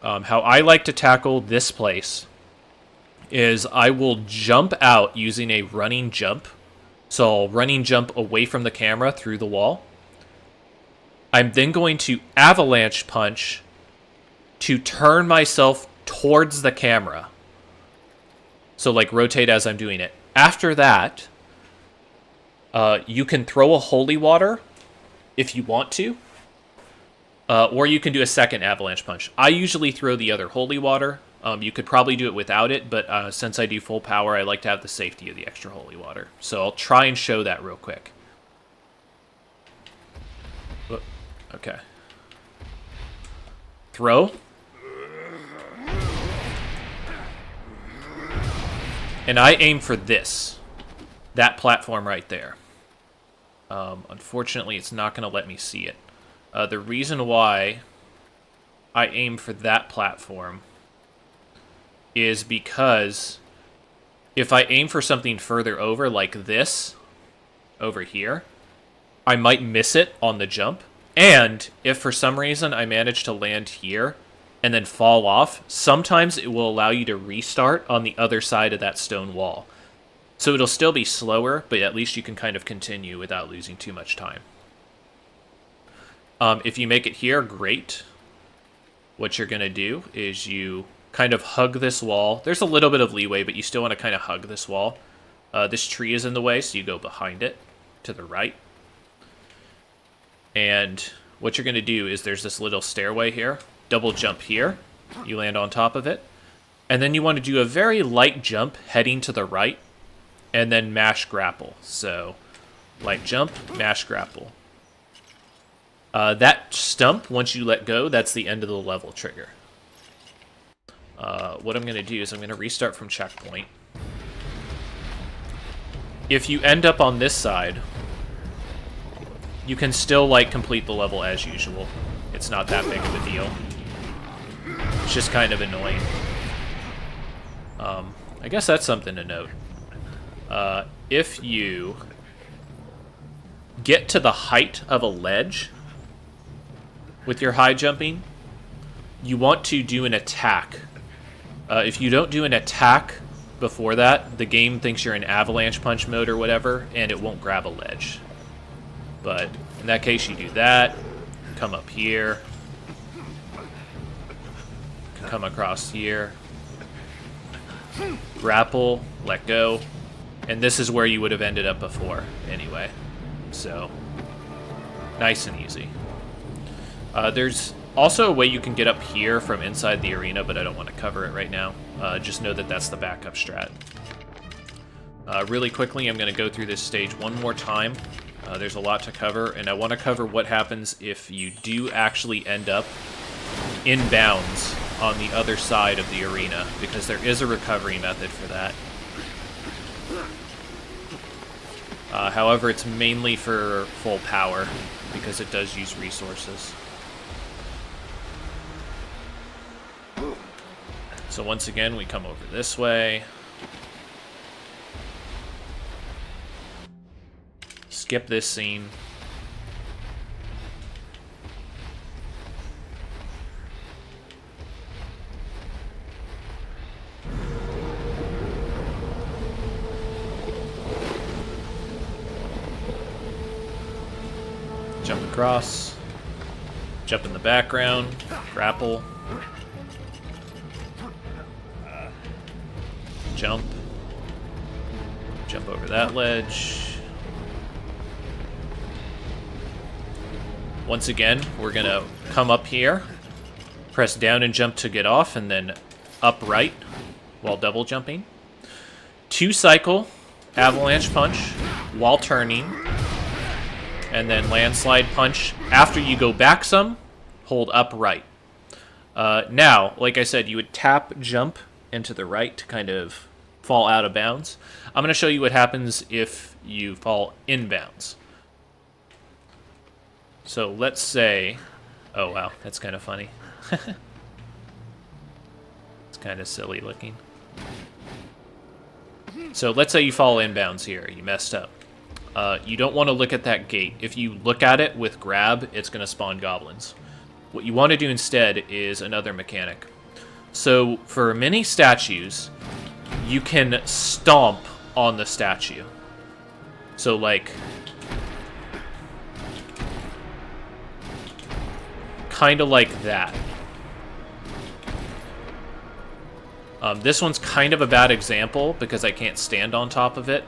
How I like to tackle this place is I will jump out using a running jump. So I'll running jump away from the camera through the wall. I'm then going to avalanche punch to turn myself towards the camera. So like rotate as I'm doing it. After that, you can throw a holy water if you want to. Or you can do a second avalanche punch. I usually throw the other holy water. You could probably do it without it, but since I do full power, I like to have the safety of the extra holy water. So I'll try and show that real quick. Okay. Throw. And I aim for this. That platform right there. Unfortunately, it's not going to let me see it. The reason why I aim for that platform is because if I aim for something further over, like this, over here, I might miss it on the jump. And if for some reason I manage to land here, and then fall off, sometimes it will allow you to restart on the other side of that stone wall. So it'll still be slower, but at least you can kind of continue without losing too much time. If you make it here, great. What you're going to do is you kind of hug this wall. There's a little bit of leeway, but you still want to kind of hug this wall. This tree is in the way, so you go behind it to the right. And what you're going to do is there's this little stairway here. Double jump here. You land on top of it. And then you want to do a very light jump heading to the right. And then mash grapple. So, light jump, mash grapple. That stump, once you let go, that's the end of the level trigger. What I'm going to do is I'm going to restart from checkpoint. If you end up on this side, you can still, like, complete the level as usual. It's not that big of a deal. It's just kind of annoying. I guess that's something to note. If you get to the height of a ledge with your high jumping, you want to do an attack. If you don't do an attack before that, the game thinks you're in avalanche punch mode or whatever, and it won't grab a ledge. But in that case, you do that, come up here, come across here, grapple, let go, and this is where you would have ended up before anyway. So, nice and easy. There's also a way you can get up here from inside the arena, but I don't want to cover it right now. Just know that that's the backup strat. Really quickly, I'm going to go through this stage one more time. There's a lot to cover, and I want to cover what happens if you do actually end up in bounds on the other side of the arena, because there is a recovery method for that. However, it's mainly for full power, because it does use resources. So once again, we come over this way. Skip this scene. Jump across. Jump in the background. Grapple. Jump. Jump over that ledge. Once again, we're gonna come up here, press down and jump to get off, and then up right while double jumping. 2 cycle avalanche punch while turning, and then landslide punch. After you go back some, hold up right. Now, like I said, you would tap jump into the right to kind of fall out of bounds. I'm going to show you what happens if you fall in bounds. So let's say, oh wow, that's kind of funny. It's kind of silly looking. So let's say you fall inbounds here, you messed up. You don't want to look at that gate. If you look at it with grab, it's going to spawn goblins. What you want to do instead is another mechanic. So for many statues, you can stomp on the statue. So like, kind of like that. This one's kind of a bad example because I can't stand on top of it.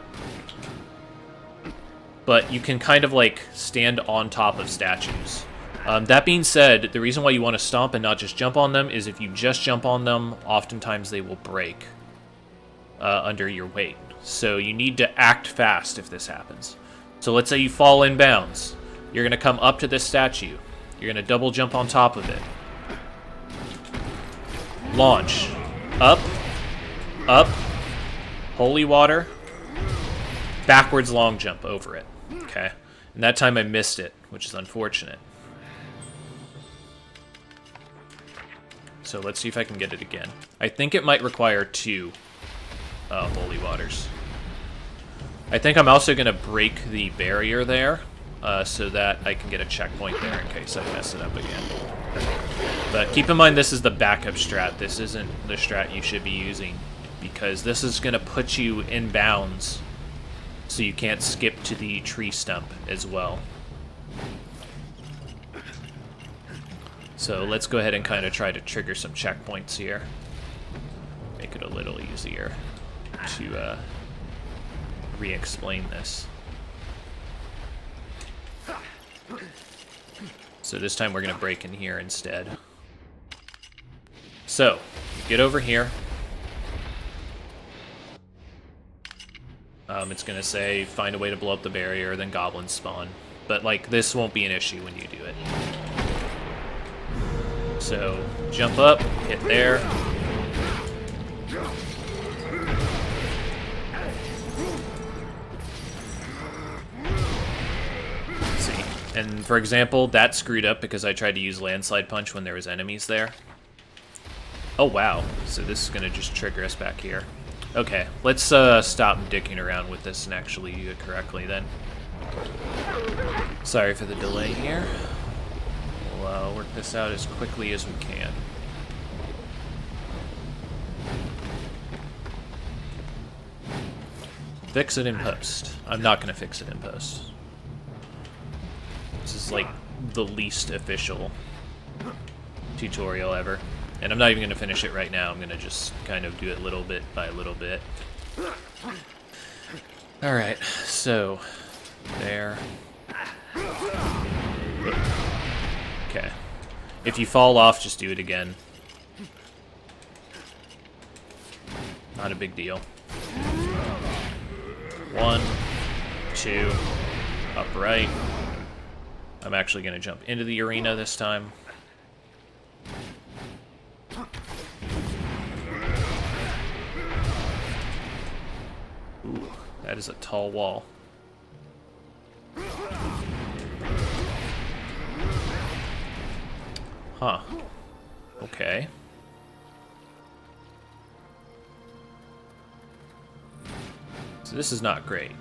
But you can kind of like stand on top of statues. That being said, the reason why you want to stomp and not just jump on them is if you just jump on them, oftentimes they will break under your weight. So you need to act fast if this happens. So let's say you fall in bounds. You're going to come up to this statue. You're going to double jump on top of it. Launch. Up. Up. Holy water. Backwards long jump over it. Okay. And that time I missed it, which is unfortunate. So let's see if I can get it again. I think it might require 2 holy waters. I think I'm also going to break the barrier there so that I can get a checkpoint there in case I mess it up again. But keep in mind this is the backup strat. This isn't the strat you should be using, because this is going to put you in bounds so you can't skip to the tree stump as well. So let's go ahead and kind of try to trigger some checkpoints here. Make it a little easier to re-explain this. So this time we're going to break in here instead. So, you get over here. It's going to say, find a way to blow up the barrier, then goblins spawn. But, like, this won't be an issue when you do it. So, jump up, hit there. Let's see. And, for example, that screwed up because I tried to use landslide punch when there was enemies there. Oh, wow. So this is going to just trigger us back here. Okay, let's stop dicking around with this and actually do it correctly then. Sorry for the delay here. We'll work this out as quickly as we can. Fix it in post. I'm not going to fix it in post. This is like the least official tutorial ever. And I'm not even going to finish it right now. I'm going to just kind of do it little bit by little bit. Alright, so there. Okay. If you fall off, just do it again. Not a big deal. 1, 2, upright. I'm actually going to jump into the arena this time. Ooh, that is a tall wall. Huh. Okay. So this is not great.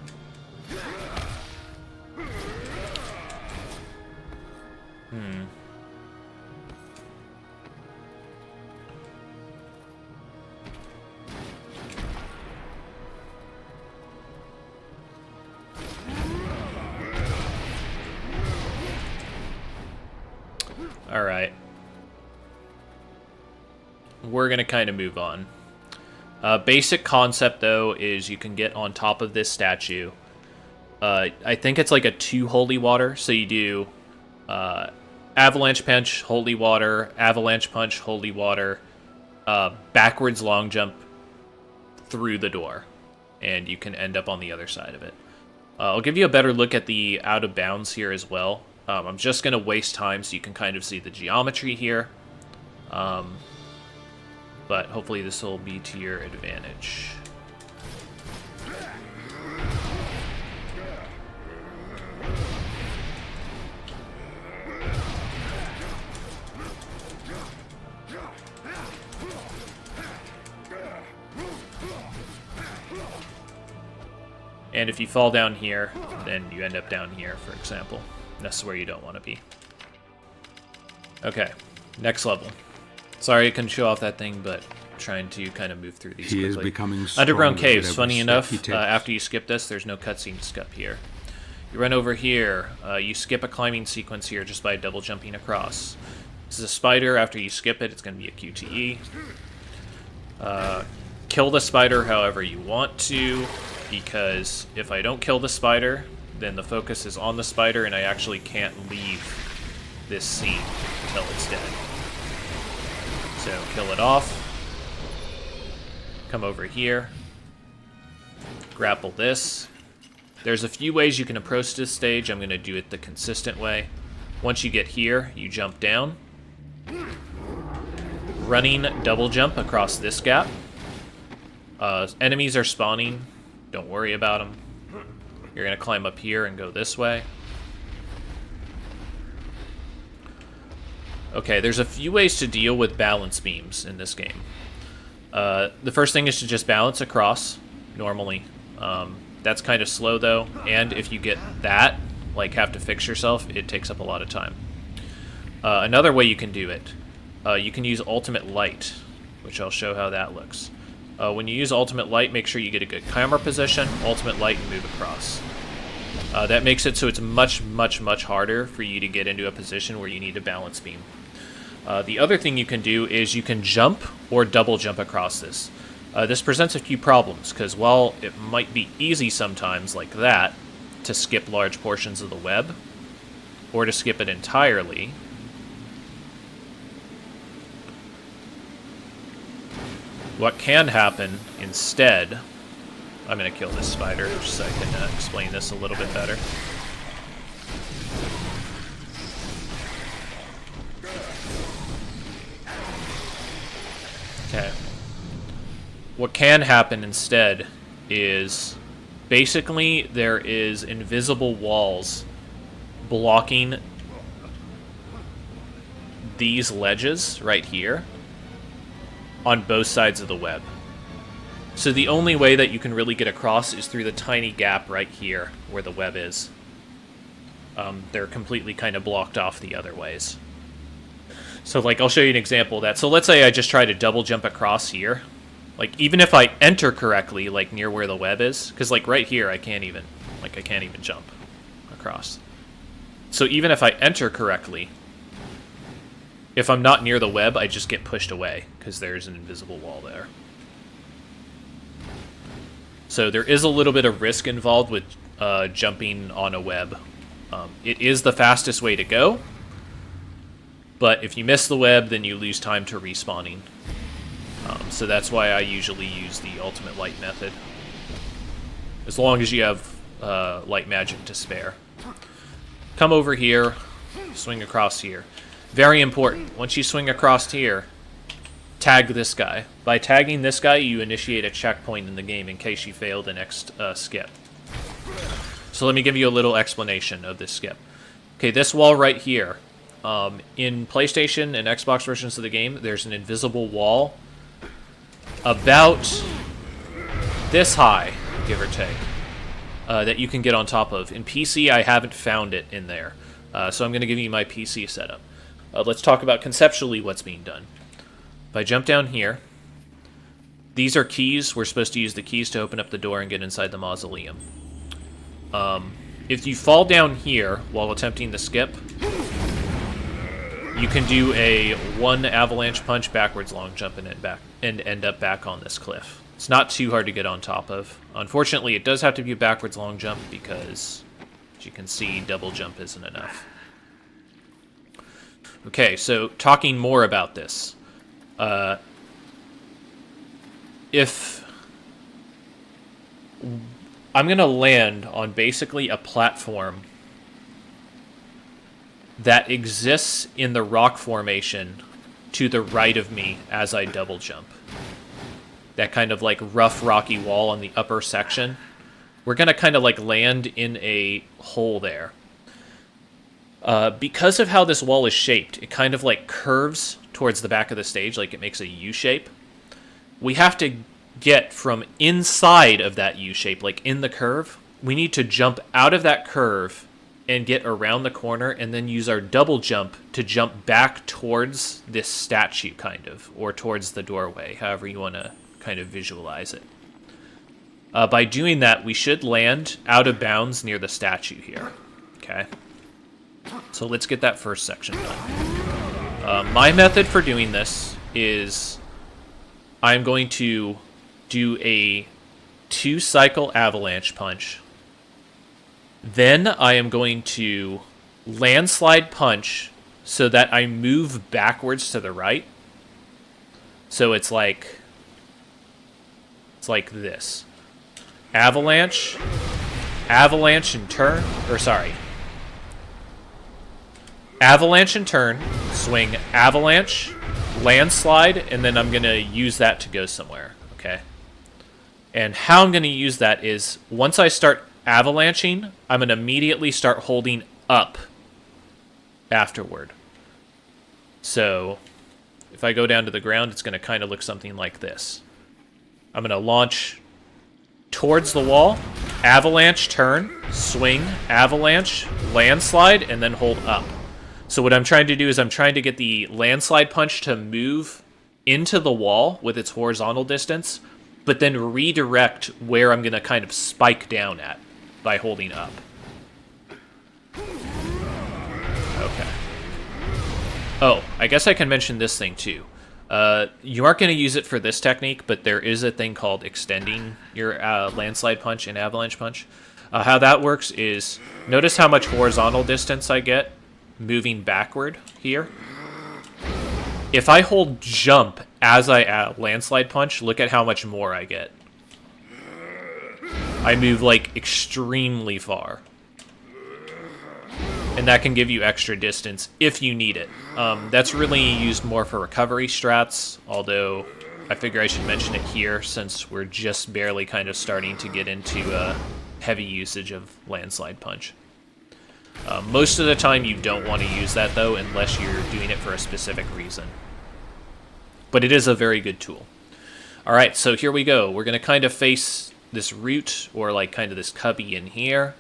Alright. We're going to kind of move on. Basic concept, though, is you can get on top of this statue. I think it's like a 2 holy water, so you do avalanche punch, holy water, avalanche punch, holy water, backwards long jump through the door, and you can end up on the other side of it. I'll give you a better look at the out of bounds here as well. I'm just going to waste time so you can kind of see the geometry here. But hopefully this will be to your advantage. And if you fall down here, then you end up down here, for example. That's where you don't want to be. Okay, next level. Sorry I couldn't show off that thing, but I'm trying to kind of move through these quickly. Is becoming Underground caves. Funny enough, after you skip this, there's no cutscene to skip here. You run over here. You skip a climbing sequence here just by double jumping across. This is a spider. After you skip it, it's going to be a QTE. Kill the spider however you want to, because if I don't kill the spider, then the focus is on the spider, and I actually can't leave this scene until it's dead. So kill it off. Come over here. Grapple this. There's a few ways you can approach this stage. I'm going to do it the consistent way. Once you get here, you jump down. Running double jump across this gap. Enemies are spawning. Don't worry about them. You're going to climb up here and go this way. Okay, there's a few ways to deal with balance beams in this game. The first thing is to just balance across, normally. That's kind of slow, though, and if you get that, like have to fix yourself, it takes up a lot of time. Another way you can do it you can use ultimate light, which I'll show how that looks. When you use ultimate light, make sure you get a good camera position, ultimate light, and move across. That makes it so it's much, much, much harder for you to get into a position where you need a balance beam. The other thing you can do is you can jump or double jump across this. This presents a few problems, because while it might be easy sometimes, like that, to skip large portions of the web, or to skip it entirely, what can happen instead... I'm going to kill this spider just so I can explain this a little bit better. Okay. What can happen instead is basically there is invisible walls blocking these ledges right here on both sides of the web. So the only way that you can really get across is through the tiny gap right here where the web is. They're completely kind of blocked off the other ways. So, like, I'll show you an example of that. So let's say I just try to double jump across here. Like, even if I enter correctly, like, near where the web is, because, like, right here, I can't even jump across. So even if I enter correctly, if I'm not near the web, I just get pushed away, because there's an invisible wall there. So there is a little bit of risk involved with jumping on a web. It is the fastest way to go, but if you miss the web, then you lose time to respawning. So that's why I usually use the ultimate light method, as long as you have light magic to spare. Come over here, swing across here. Very important, once you swing across here, tag this guy. By tagging this guy, you initiate a checkpoint in the game in case you fail the next skip. So let me give you a little explanation of this skip. Okay, this wall right here. In PlayStation and Xbox versions of the game, there's an invisible wall about this high, give or take, that you can get on top of. In PC, I haven't found it in there. So I'm going to give you my PC setup. Let's talk about conceptually what's being done. If I jump down here, these are keys. We're supposed to use the keys to open up the door and get inside the mausoleum. If you fall down here while attempting the skip, you can do a 1 avalanche punch backwards long jump and end up back on this cliff. It's not too hard to get on top of. Unfortunately, it does have to be a backwards long jump because, as you can see, double jump isn't enough. Okay, so talking more about this. If I'm going to land on basically a platform that exists in the rock formation to the right of me as I double jump. That kind of like rough rocky wall on the upper section. We're going to kind of like land in a hole there. Because of how this wall is shaped, it kind of like curves towards the back of the stage, like it makes a U shape. We have to get from inside of that U shape, like in the curve. We need to jump out of that curve and get around the corner and then use our double jump to jump back towards this statue, kind of, or towards the doorway, however you want to kind of visualize it. By doing that, we should land out of bounds near the statue here. Okay? So let's get that first section done. My method for doing this is I'm going to do a 2-cycle avalanche punch. Then I am going to landslide punch so that I move backwards to the right. So it's like this. Avalanche, avalanche and turn, or sorry. Avalanche and turn, swing avalanche, landslide, and then I'm going to use that to go somewhere, okay? And how I'm going to use that is once I start avalanching, I'm going to immediately start holding up afterward. So if I go down to the ground, it's going to kind of look something like this. I'm going to launch towards the wall, avalanche, turn, swing, avalanche, landslide, and then hold up. So what I'm trying to do is I'm trying to get the landslide punch to move into the wall with its horizontal distance, but then redirect where I'm going to kind of spike down at by holding up. Okay. Oh, I guess I can mention this thing too. You aren't going to use it for this technique, but there is a thing called extending your landslide punch and avalanche punch. How that works is, notice how much horizontal distance I get moving backward here. If I hold jump as I landslide punch, look at how much more I get. I move like extremely far. And that can give you extra distance if you need it. That's really used more for recovery strats, although I figure I should mention it here since we're just barely kind of starting to get into heavy usage of landslide punch. Most of the time you don't want to use that though unless you're doing it for a specific reason. But it is a very good tool. Alright, so here we go. We're going to kind of face this root, or like kind of this cubby in here.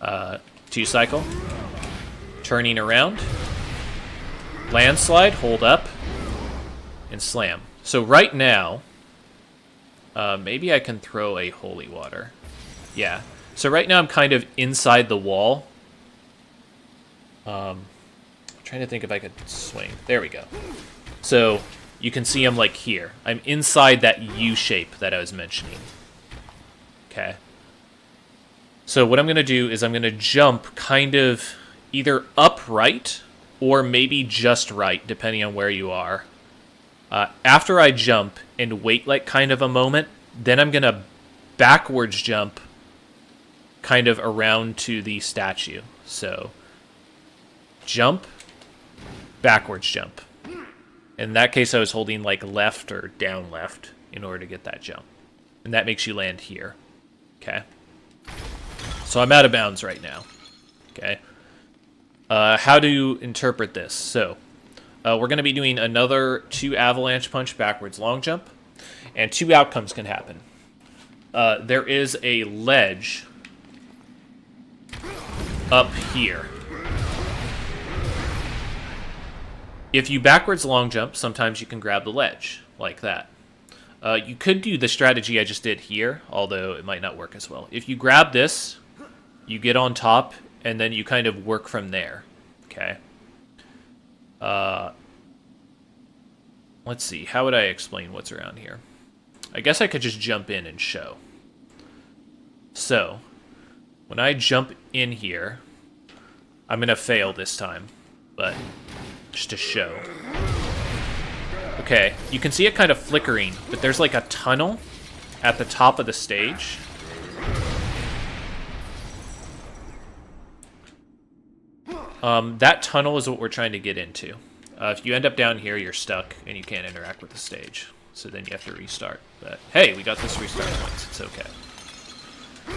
2-cycle. Turning around. Landslide, hold up. And slam. So right now, maybe I can throw a holy water. Yeah. So right now I'm kind of inside the wall. I'm trying to think if I could swing. There we go. So you can see I'm like here. I'm inside that U shape that I was mentioning. Okay. So what I'm going to do is I'm going to jump kind of either upright or maybe just right, depending on where you are. After I jump and wait like kind of a moment, then I'm going to backwards jump kind of around to the statue. So jump, backwards jump. In that case, I was holding like left or down left in order to get that jump. And that makes you land here. Okay. So I'm out of bounds right now. Okay. How to interpret this? So we're going to be doing another 2 avalanche punch backwards long jump. And 2 outcomes can happen. There is a ledge up here. If you backwards long jump, sometimes you can grab the ledge, like that. You could do the strategy I just did here, although it might not work as well. If you grab this, you get on top, and then you kind of work from there. Okay. Let's see, how would I explain what's around here? I guess I could just jump in and show. So, when I jump in here, I'm going to fail this time, but just to show. Okay, you can see it kind of flickering, but there's like a tunnel at the top of the stage. That tunnel is what we're trying to get into. If you end up down here, you're stuck, and you can't interact with the stage. So then you have to restart. But hey, we got this restart points. It's okay.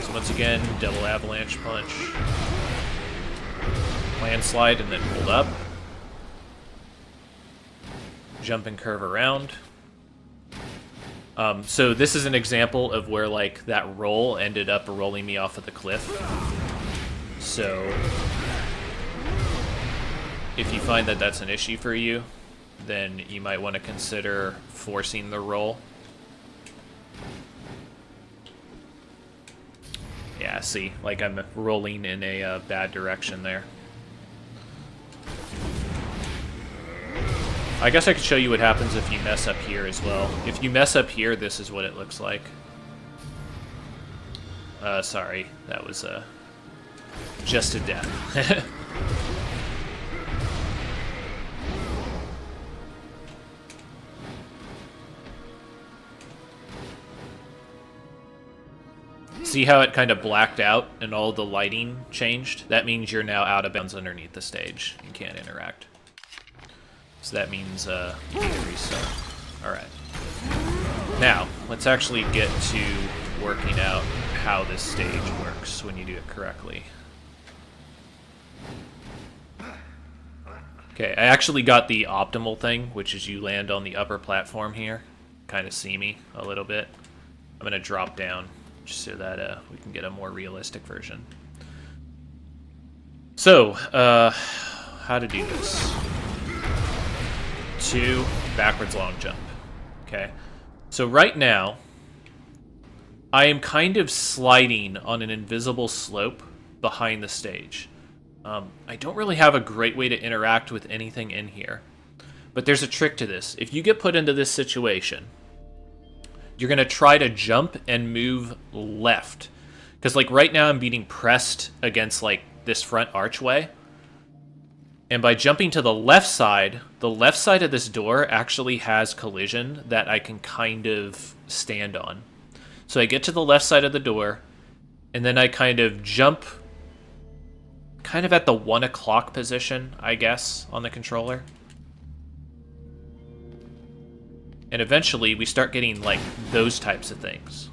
So once again, double avalanche punch. Landslide, and then hold up. Jump and curve around. So this is an example of where, like, that roll ended up rolling me off of the cliff. So if you find that that's an issue for you, then you might want to consider forcing the roll. Yeah, see, like I'm rolling in a bad direction there. I guess I could show you what happens if you mess up here as well. If you mess up here, this is what it looks like. Sorry, that was just a death. See how it kind of blacked out and all the lighting changed? That means you're now out of bounds underneath the stage. You can't interact. So that means you need to restart. Alright. Now, let's actually get to working out how this stage works when you do it correctly. Okay, I actually got the optimal thing, which is you land on the upper platform here. Kind of see me a little bit. I'm going to drop down just so that we can get a more realistic version. So, how to do this. 2, backwards long jump. Okay. So right now, I am kind of sliding on an invisible slope behind the stage. I don't really have a great way to interact with anything in here. But there's a trick to this. If you get put into this situation, you're going to try to jump and move left. Because, like, right now I'm being pressed against, like, this front archway. And by jumping to the left side of this door actually has collision that I can kind of stand on. So I get to the left side of the door, and then I kind of jump kind of at the 1 o'clock position, I guess, on the controller. And eventually we start getting, like, those types of things.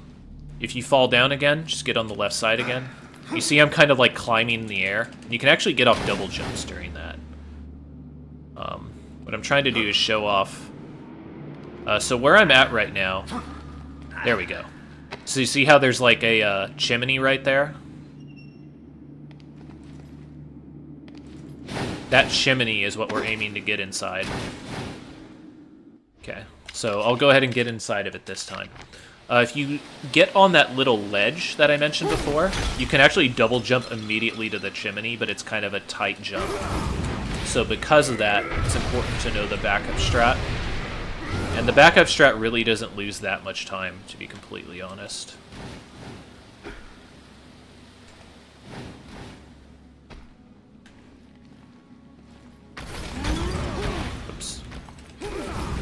If you fall down again, just get on the left side again. You see I'm kind of, like, climbing in the air. You can actually get off double jumps during that. What I'm trying to do is show off. So where I'm at right now, there we go. So you see how there's like a chimney right there? That chimney is what we're aiming to get inside. Okay, so I'll go ahead and get inside of it this time. If you get on that little ledge that I mentioned before, you can actually double jump immediately to the chimney, but it's kind of a tight jump. So because of that, it's important to know the backup strat. And the backup strat really doesn't lose that much time, to be completely honest. Oops.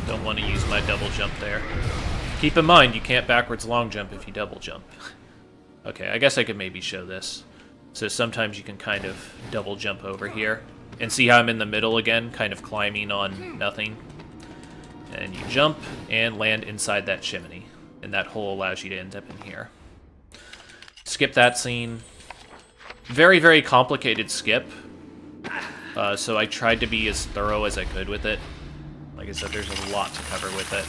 Don't want to use my double jump there. Keep in mind, you can't backwards long jump if you double jump. Okay, I guess I could maybe show this. So sometimes you can kind of double jump over here. And see how I'm in the middle again, kind of climbing on nothing. And you jump and land inside that chimney. And that hole allows you to end up in here. Skip that scene. Very, very complicated skip. So I tried to be as thorough as I could with it. Like I said, there's a lot to cover with it.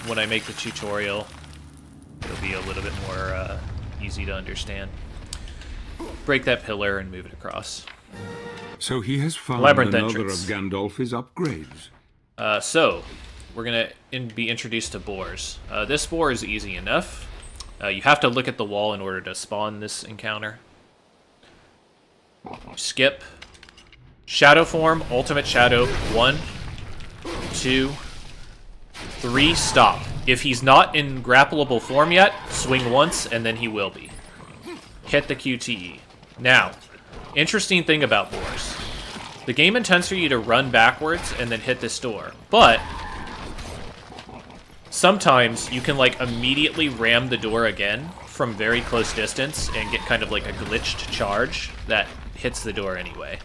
When I make the tutorial, it'll be a little bit more easy to understand. Break that pillar and move it across. So he has found Labyrinth another entrance. of Gandalf's upgrades. So, we're going to be introduced to boars. This boar is easy enough. You have to look at the wall in order to spawn this encounter. Skip. Shadow form, ultimate shadow. 1, 2, 3, stop. If he's not in grappleable form yet, swing once, and then he will be. Hit the QTE. Now, interesting thing about boars. The game intends for you to run backwards and then hit this door. But sometimes you can like immediately ram the door again from very close distance and get kind of like a glitched charge that hits the door anyway.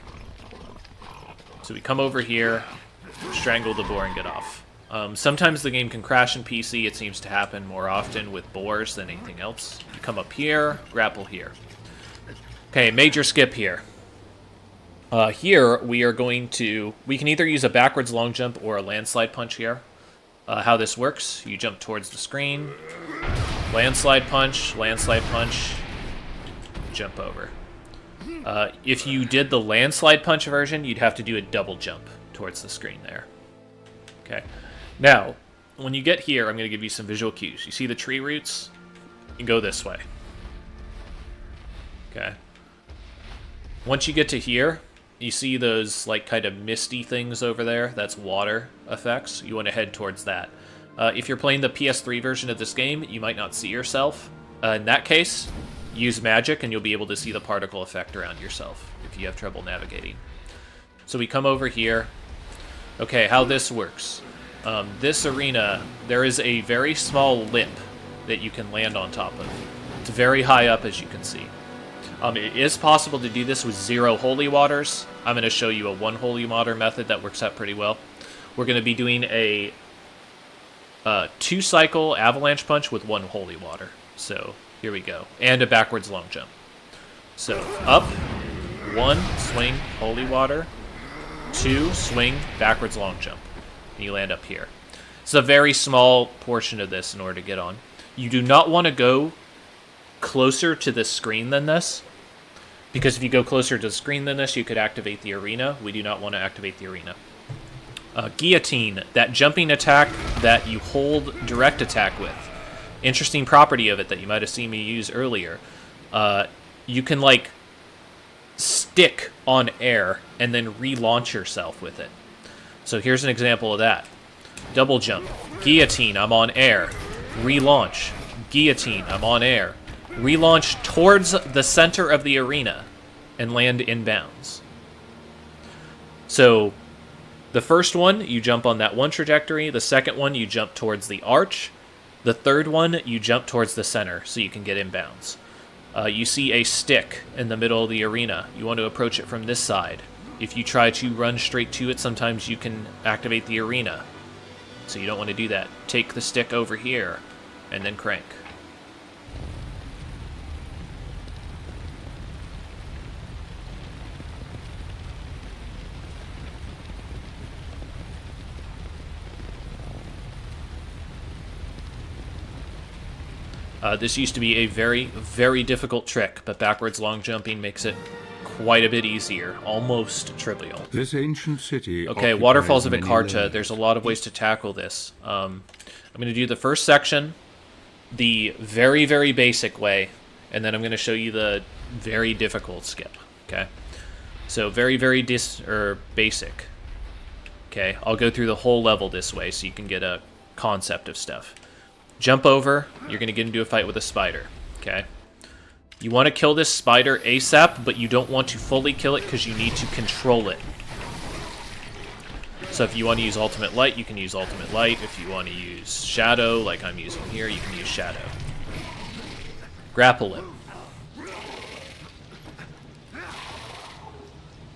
So we come over here, strangle the boar and get off. Sometimes the game can crash in PC. It seems to happen more often with boars than anything else. You come up here, grapple here. Okay, major skip here. Here we are going to... We can either use a backwards long jump or a landslide punch here. How this works, you jump towards the screen, landslide punch, jump over. If you did the landslide punch version, you'd have to do a double jump towards the screen there. Okay. Now, when you get here, I'm going to give you some visual cues. You see the tree roots? You go this way. Okay. Once you get to here, you see those, like, kind of misty things over there? That's water effects. You want to head towards that. If you're playing the PS3 version of this game, you might not see yourself. In that case, use magic and you'll be able to see the particle effect around yourself if you have trouble navigating. So we come over here. Okay, how this works. This arena, there is a very small lip that you can land on top of. It's very high up, as you can see. It is possible to do this with 0 holy waters. I'm going to show you a 1 holy water method that works out pretty well. We're going to be doing a 2-cycle avalanche punch with 1 holy water. So here we go. And a backwards long jump. So up, 1, swing, holy water, 2, swing, backwards long jump. And you land up here. It's a very small portion of this in order to get on. You do not want to go closer to the screen than this, Because if you go closer to the screen than this, you could activate the arena. We do not want to activate the arena. Guillotine, that jumping attack that you hold direct attack with. Interesting property of it that you might have seen me use earlier. You can, like, stick on air and then relaunch yourself with it. So here's an example of that. Double jump. Guillotine, I'm on air. Relaunch. Guillotine, I'm on air. Relaunch towards the center of the arena and land inbounds. So the first one, you jump on that one trajectory. The second one, you jump towards the arch. The third one, you jump towards the center so you can get inbounds. You see a stick in the middle of the arena. You want to approach it from this side. If you try to run straight to it, sometimes you can activate the arena. So you don't want to do that. Take the stick over here and then crank. This used to be a very, very difficult trick, but backwards long jumping makes it quite a bit easier, almost trivial. This ancient city. Okay, waterfalls of Icarta. There's a lot of ways to tackle this. I'm going to do the first section the very, very basic way, and then I'm going to show you the very difficult skip. Okay, so very, very basic. Okay, I'll go through the whole level this way so you can get a concept of stuff. Jump over, you're going to get into a fight with a spider, okay? You want to kill this spider ASAP, but you don't want to fully kill it because you need to control it. So if you want to use Ultimate Light, you can use Ultimate Light. If you want to use Shadow, like I'm using here, you can use Shadow. Grapple him.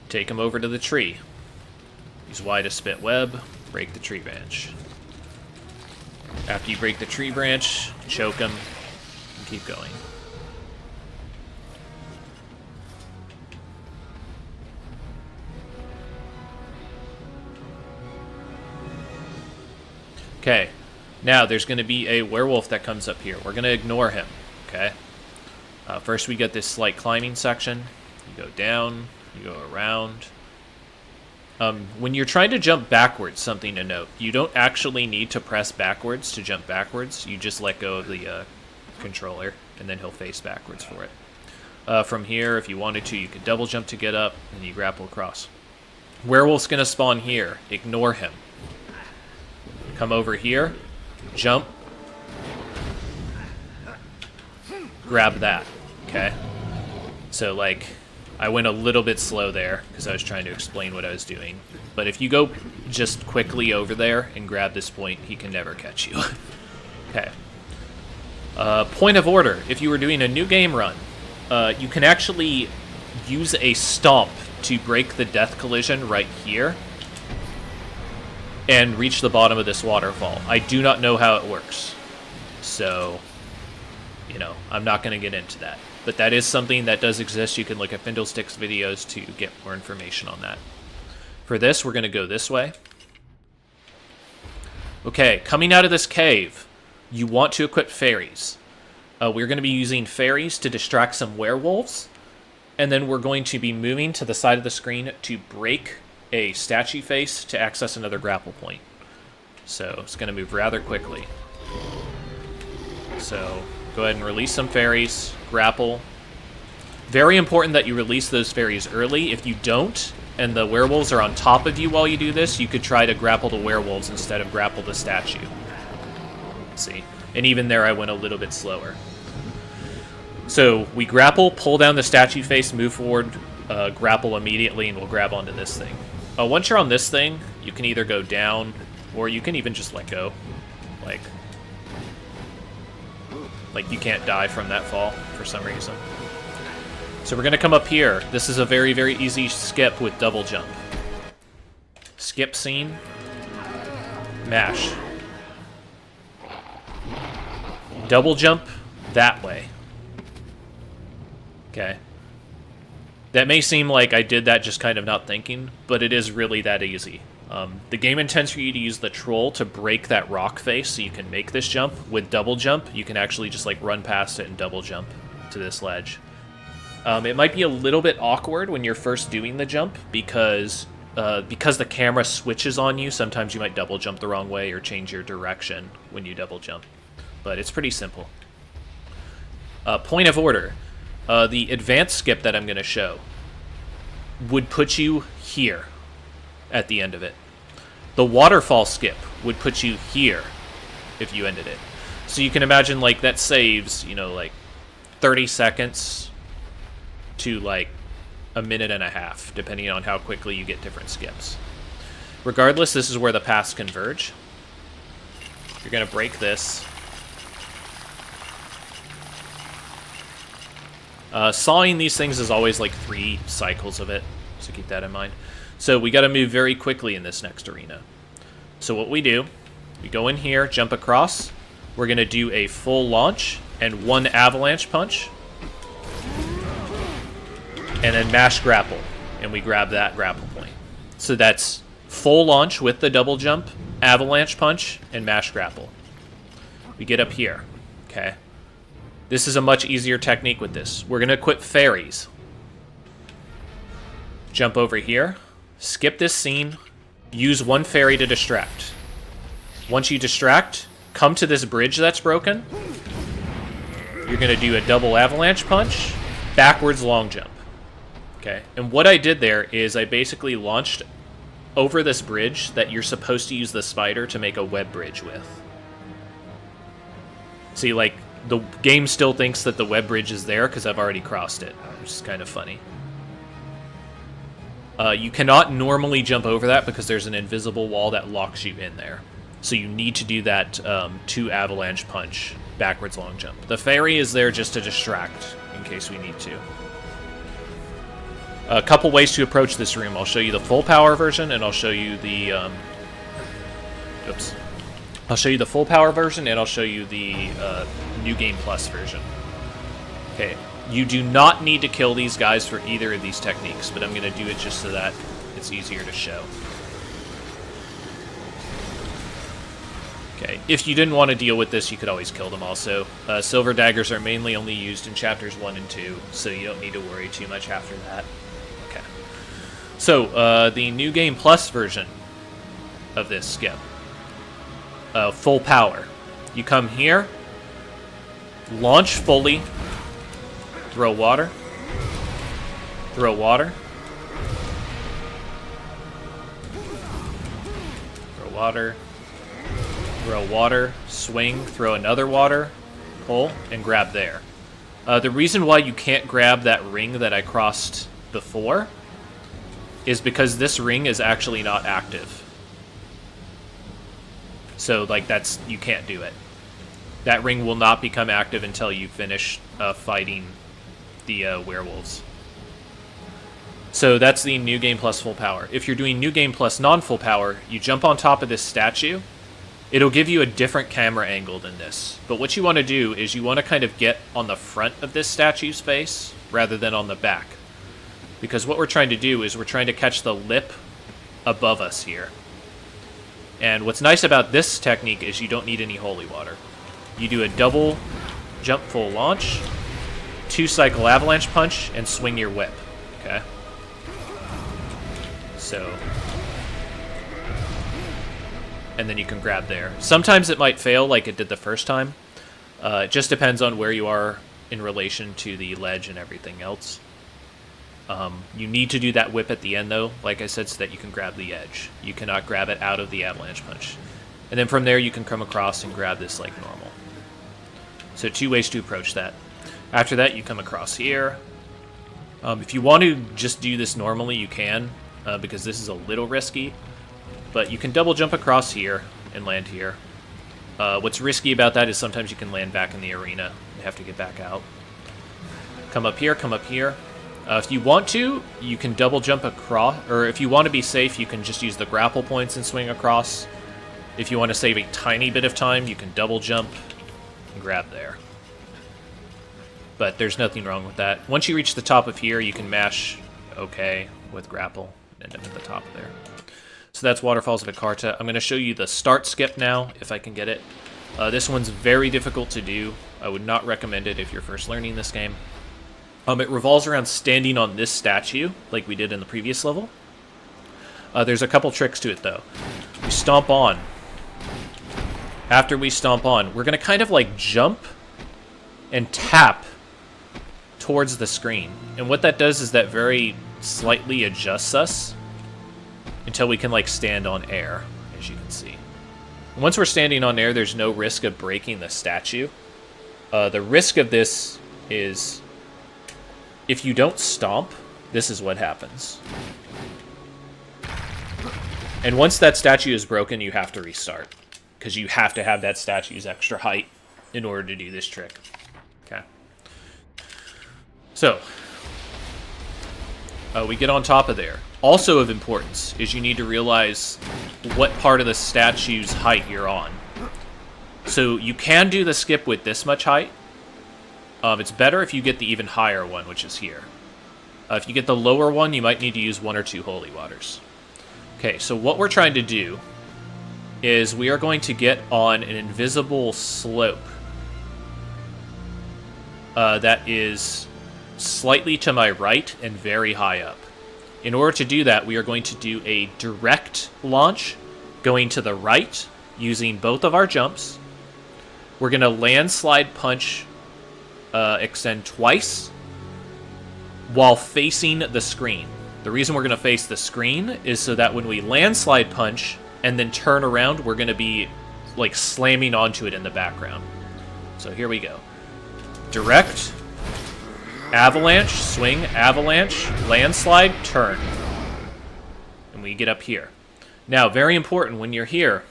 Take him over to the tree. Use Y to spit web, break the tree branch. After you break the tree branch, choke him, and keep going. Okay, now there's going to be a werewolf that comes up here. We're going to ignore him, okay? First we get this slight climbing section. You go down, you go around. When you're trying to jump backwards, something to note, you don't actually need to press backwards to jump backwards. You just let go of the controller, and then he'll face backwards for it. From here, if you wanted to, you could double jump to get up, and you grapple across. Werewolf's going to spawn here. Ignore him. Come over here, jump, grab that, okay? So, like, I went a little bit slow there because I was trying to explain what I was doing. But if you go just quickly over there and grab this point, he can never catch you. Okay. Point of order. If you were doing a new game run, you can actually use a stomp to break the death collision right here and reach the bottom of this waterfall. I do not know how it works. So, you know, I'm not going to get into that. But that is something that does exist. You can look at Fiddlestick's videos to get more information on that. For this, we're going to go this way. Okay, coming out of this cave, you want to equip fairies. We're going to be using fairies to distract some werewolves. And then we're going to be moving to the side of the screen to break a statue face to access another grapple point. So it's going to move rather quickly. So go ahead and release some fairies, grapple. Very important that you release those fairies early. If you don't, and the werewolves are on top of you while you do this, you could try to grapple the werewolves instead of grapple the statue. Let's see. And even there I went a little bit slower. So we grapple, pull down the statue face, move forward, grapple immediately, and we'll grab onto this thing. Once you're on this thing, you can either go down, or you can even just let go. Like you can't die from that fall for some reason. So we're going to come up here. This is a very, very easy skip with double jump. Skip scene. Mash. Double jump that way. Okay. That may seem like I did that just kind of not thinking, but it is really that easy. The game intends for you to use the troll to break that rock face so you can make this jump. With double jump, you can actually just like run past it and double jump to this ledge. It might be a little bit awkward when you're first doing the jump because the camera switches on you. Sometimes you might double jump the wrong way or change your direction when you double jump. But it's pretty simple. Point of order. The advanced skip that I'm going to show would put you here at the end of it. The waterfall skip would put you here if you ended it. So you can imagine, like, that saves, you know, like 30 seconds to like a minute and a half, depending on how quickly you get different skips. Regardless, this is where the paths converge. You're going to break this. Sawing these things is always like 3 cycles of it, so keep that in mind. So we got to move very quickly in this next arena. So what we do, we go in here, jump across. We're going to do a full launch and 1 avalanche punch. And then mash grapple, and we grab that grapple point. So that's full launch with the double jump, avalanche punch, and mash grapple. We get up here, okay? This is a much easier technique with this. We're going to equip fairies. Jump over here, skip this scene, use 1 fairy to distract. Once you distract, come to this bridge that's broken. You're going to do a double avalanche punch, backwards long jump. Okay, and what I did there is I basically launched over this bridge that you're supposed to use the spider to make a web bridge with. See, like, the game still thinks that the web bridge is there because I've already crossed it, which is kind of funny. You cannot normally jump over that because there's an invisible wall that locks you in there. So you need to do that 2 avalanche punch, backwards long jump. The fairy is there just to distract in case we need to. A couple ways to approach this room. I'll show you the full power version, and I'll show you the... I'll show you the full power version, and I'll show you the New Game Plus version. Okay, you do not need to kill these guys for either of these techniques, but I'm going to do it just so that it's easier to show. Okay, if you didn't want to deal with this, you could always kill them also. Silver daggers are mainly only used in chapters 1 and 2, so you don't need to worry too much after that. Okay. So, the New Game Plus version of this skip. Full power. You come here, launch fully, throw water, throw water, throw water, throw water, swing, throw another water, pull, and grab there. The reason why you can't grab that ring that I crossed before is because this ring is actually not active. So, like, you can't do it. That ring will not become active until you finish fighting the werewolves. So that's the New Game Plus full power. If you're doing New Game Plus non-full power, you jump on top of this statue. It'll give you a different camera angle than this. But what you want to do is you want to kind of get on the front of this statue's face rather than on the back. Because what we're trying to do is we're trying to catch the lip above us here. And what's nice about this technique is you don't need any holy water. You do a double jump full launch, 2 cycle avalanche punch, and swing your whip. Okay? So... and then you can grab there. Sometimes it might fail like it did the first time. It just depends on where you are in relation to the ledge and everything else. You need to do that whip at the end, though, like I said, so that you can grab the edge. You cannot grab it out of the avalanche punch. And then from there, you can come across and grab this like normal. So 2 ways to approach that. After that, you come across here. If you want to just do this normally, you can, because this is a little risky. But you can double jump across here and land here. What's risky about that is sometimes you can land back in the arena and have to get back out. Come up here, come up here. If you want to, you can double jump across, or if you want to be safe, you can just use the grapple points and swing across. If you want to save a tiny bit of time, you can double jump and grab there. But there's nothing wrong with that. Once you reach the top of here, you can mash OK with grapple and end up at the top there. So that's Waterfalls of Icarta. I'm going to show you the start skip now, if I can get it. This one's very difficult to do. I would not recommend it if you're first learning this game. It revolves around standing on this statue, like we did in the previous level. There's a couple tricks to it, though. We stomp on. After we stomp on, we're going to kind of like jump and tap towards the screen. And what that does is that very slightly adjusts us until we can like stand on air, as you can see. Once we're standing on air, there's no risk of breaking the statue. The risk of this is if you don't stomp, this is what happens. And once that statue is broken, you have to restart, because you have to have that statue's extra height in order to do this trick. Okay. So, we get on top of there. Also of importance is you need to realize what part of the statue's height you're on. So you can do the skip with this much height. It's better if you get the even higher one, which is here. If you get the lower one, you might need to use 1 or 2 holy waters. Okay, so what we're trying to do is we are going to get on an invisible slope that is slightly to my right and very high up. In order to do that, we are going to do a direct launch, going to the right, using both of our jumps. We're going to landslide punch extend twice while facing the screen. The reason we're going to face the screen is so that when we landslide punch and then turn around, we're going to be like slamming onto it in the background. So here we go. Direct, avalanche, swing, avalanche, landslide, turn. And we get up here. Now, very important, when you're here,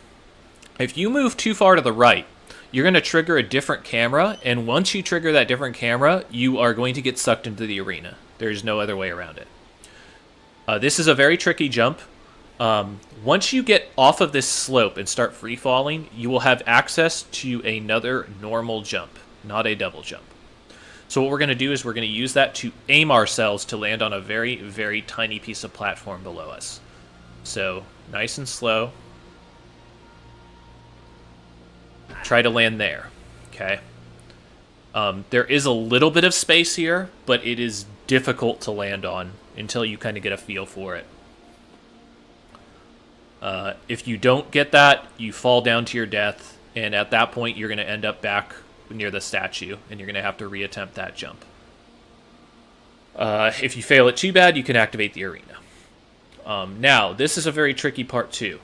if you move too far to the right, you're going to trigger a different camera, and once you trigger that different camera, you are going to get sucked into the arena. There's no other way around it. This is a very tricky jump. Once you get off of this slope and start free falling, you will have access to another normal jump, not a double jump. So what we're going to do is we're going to use that to aim ourselves to land on a very, very tiny piece of platform below us. So nice and slow. Try to land there. Okay. There is a little bit of space here, but it is difficult to land on until you kind of get a feel for it. If you don't get that, you fall down to your death, and at that point you're going to end up back near the statue, and you're going to have to reattempt that jump. If you fail it too bad, you can activate the arena. Now, this is a very tricky part too.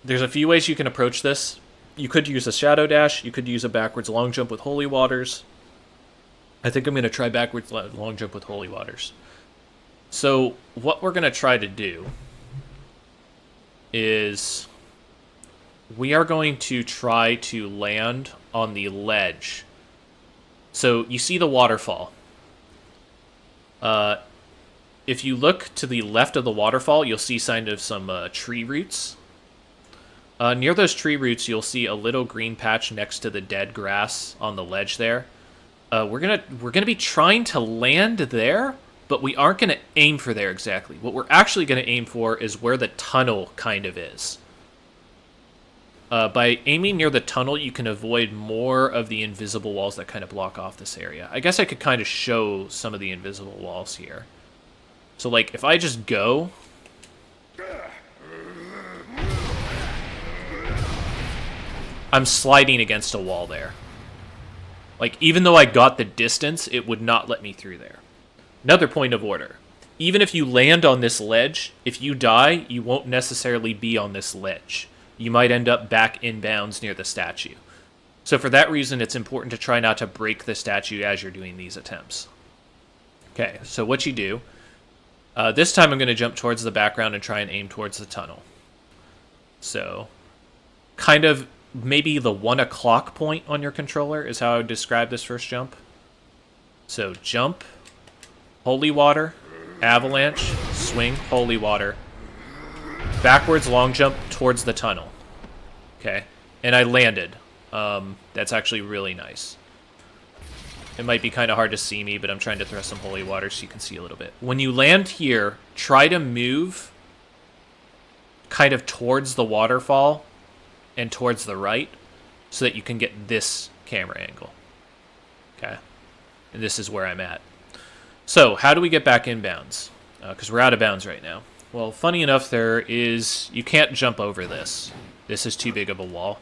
There's a few ways you can approach this. You could use a shadow dash, you could use a backwards long jump with holy waters. I think I'm going to try backwards long jump with holy waters. So, what we're going to try to do is we are going to try to land on the ledge. So, you see the waterfall. If you look to the left of the waterfall, you'll see sign of some tree roots. Near those tree roots, you'll see a little green patch next to the dead grass on the ledge there. We're gonna be trying to land there, but we aren't gonna aim for there exactly. What we're actually gonna aim for is where the tunnel kind of is. By aiming near the tunnel, you can avoid more of the invisible walls that kind of block off this area. I guess I could kind of show some of the invisible walls here. So, like, if I just go... I'm sliding against a wall there. Like, even though I got the distance, it would not let me through there. Another point of order. Even if you land on this ledge, if you die, you won't necessarily be on this ledge. You might end up back inbounds near the statue. So for that reason, it's important to try not to break the statue as you're doing these attempts. Okay, so what you do... this time I'm going to jump towards the background and try and aim towards the tunnel. So, kind of maybe the 1 o'clock point on your controller is how I would describe this first jump. So, jump, holy water, avalanche, swing, holy water, backwards long jump towards the tunnel. Okay, and I landed. That's actually really nice. It might be kind of hard to see me, but I'm trying to throw some holy water so you can see a little bit. When you land here, try to move kind of towards the waterfall and towards the right so that you can get this camera angle. Okay? And this is where I'm at. So, how do we get back inbounds? Because we're out of bounds right now. Well, funny enough, you can't jump over this. This is too big of a wall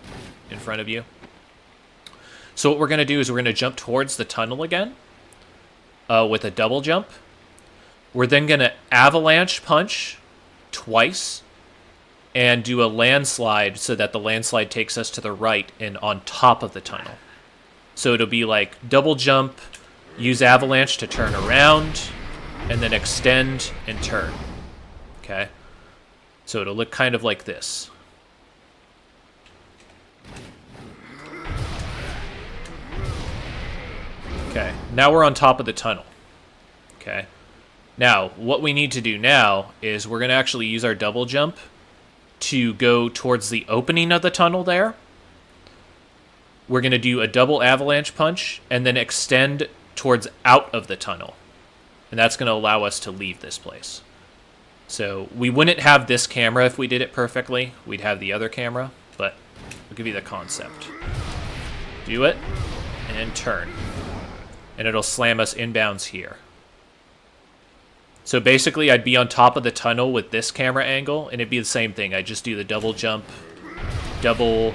in front of you. So what we're going to do is we're going to jump towards the tunnel again with a double jump. We're then going to avalanche punch twice and do a landslide so that the landslide takes us to the right and on top of the tunnel. So it'll be like double jump, use avalanche to turn around, and then extend and turn. Okay? So it'll look kind of like this. Okay, now we're on top of the tunnel. Okay. Now, what we need to do now is we're going to actually use our double jump to go towards the opening of the tunnel there. We're going to do a double avalanche punch and then extend towards out of the tunnel. And that's going to allow us to leave this place. So we wouldn't have this camera if we did it perfectly. We'd have the other camera, but I'll give you the concept. Do it and turn. And it'll slam us inbounds here. So basically, I'd be on top of the tunnel with this camera angle, and it'd be the same thing. I'd just do the double jump, double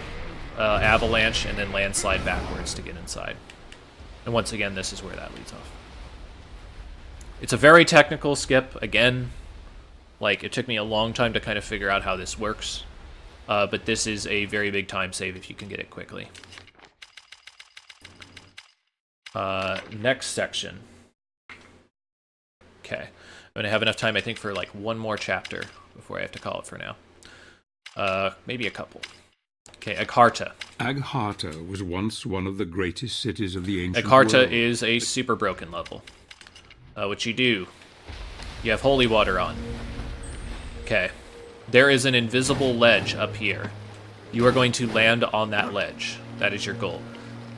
avalanche, and then landslide backwards to get inside. And once again, this is where that leads off. It's a very technical skip. Again, like, it took me a long time to kind of figure out how this works. But this is a very big time save if you can get it quickly. Next section. Okay. I'm going to have enough time, I think, for like one more chapter before I have to call it for now. Maybe a couple. Okay, Agharta. Agharta was once one of the greatest cities of the ancient Agharta world. is a super broken level. What you do, you have holy water on. Okay. There is an invisible ledge up here. You are going to land on that ledge. That is your goal.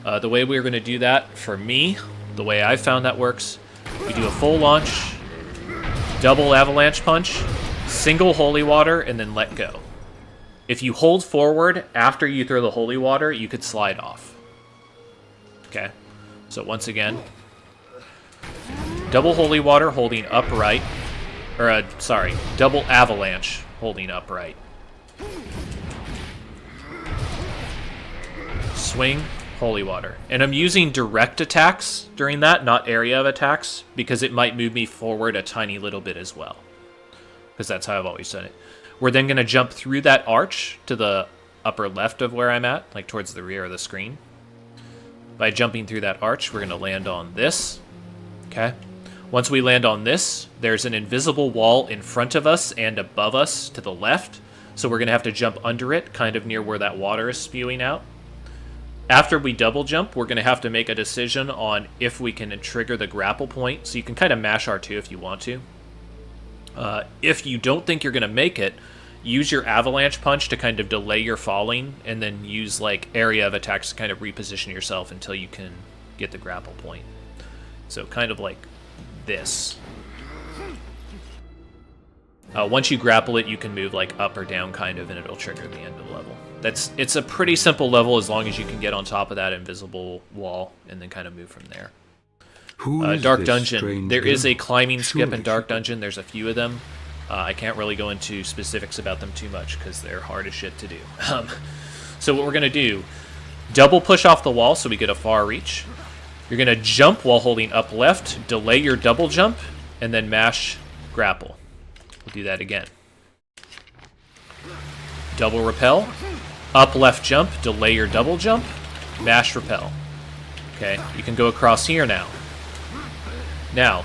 The way we're going to do that, for me, the way I found that works, we do a full launch, double avalanche punch, single holy water, and then let go. If you hold forward after you throw the holy water, you could slide off. Okay, so once again, double holy water holding upright, or double avalanche holding upright. Swing, holy water. And I'm using direct attacks during that, not area of attacks, because it might move me forward a tiny little bit as well. Because that's how I've always done it. We're then going to jump through that arch to the upper left of where I'm at, like towards the rear of the screen. By jumping through that arch, we're going to land on this. Okay. Once we land on this, there's an invisible wall in front of us and above us to the left. So we're going to have to jump under it, kind of near where that water is spewing out. After we double jump, we're going to have to make a decision on if we can trigger the grapple point. So you can kind of mash R2 if you want to. If you don't think you're going to make it, use your avalanche punch to kind of delay your falling, and then use like area of attacks to kind of reposition yourself until you can get the grapple point. So kind of like this. Once you grapple it, you can move like up or down kind of, and it'll trigger the end of the level. It's a pretty simple level as long as you can get on top of that invisible wall and then kind of move from there. Dark Dungeon. There is a climbing skip in Dark Dungeon. There's a few of them. I can't really go into specifics about them too much because they're hard as shit to do. So what we're going to do, double push off the wall so we get a far reach. You're going to jump while holding up left, delay your double jump, and then mash grapple. We'll do that again. Double repel, up left jump, delay your double jump, mash repel. Okay, you can go across here now. Now,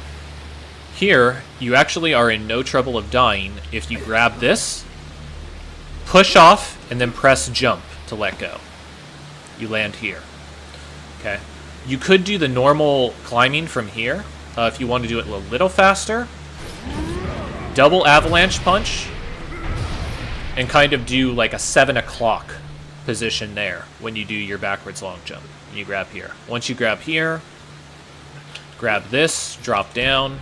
here, you actually are in no trouble of dying if you grab this, push off, and then press jump to let go. You land here. Okay. You could do the normal climbing from here if you want to do it a little faster. Double avalanche punch, and kind of do like a 7 o'clock position there when you do your backwards long jump. And you grab here. Once you grab here, grab this, drop down,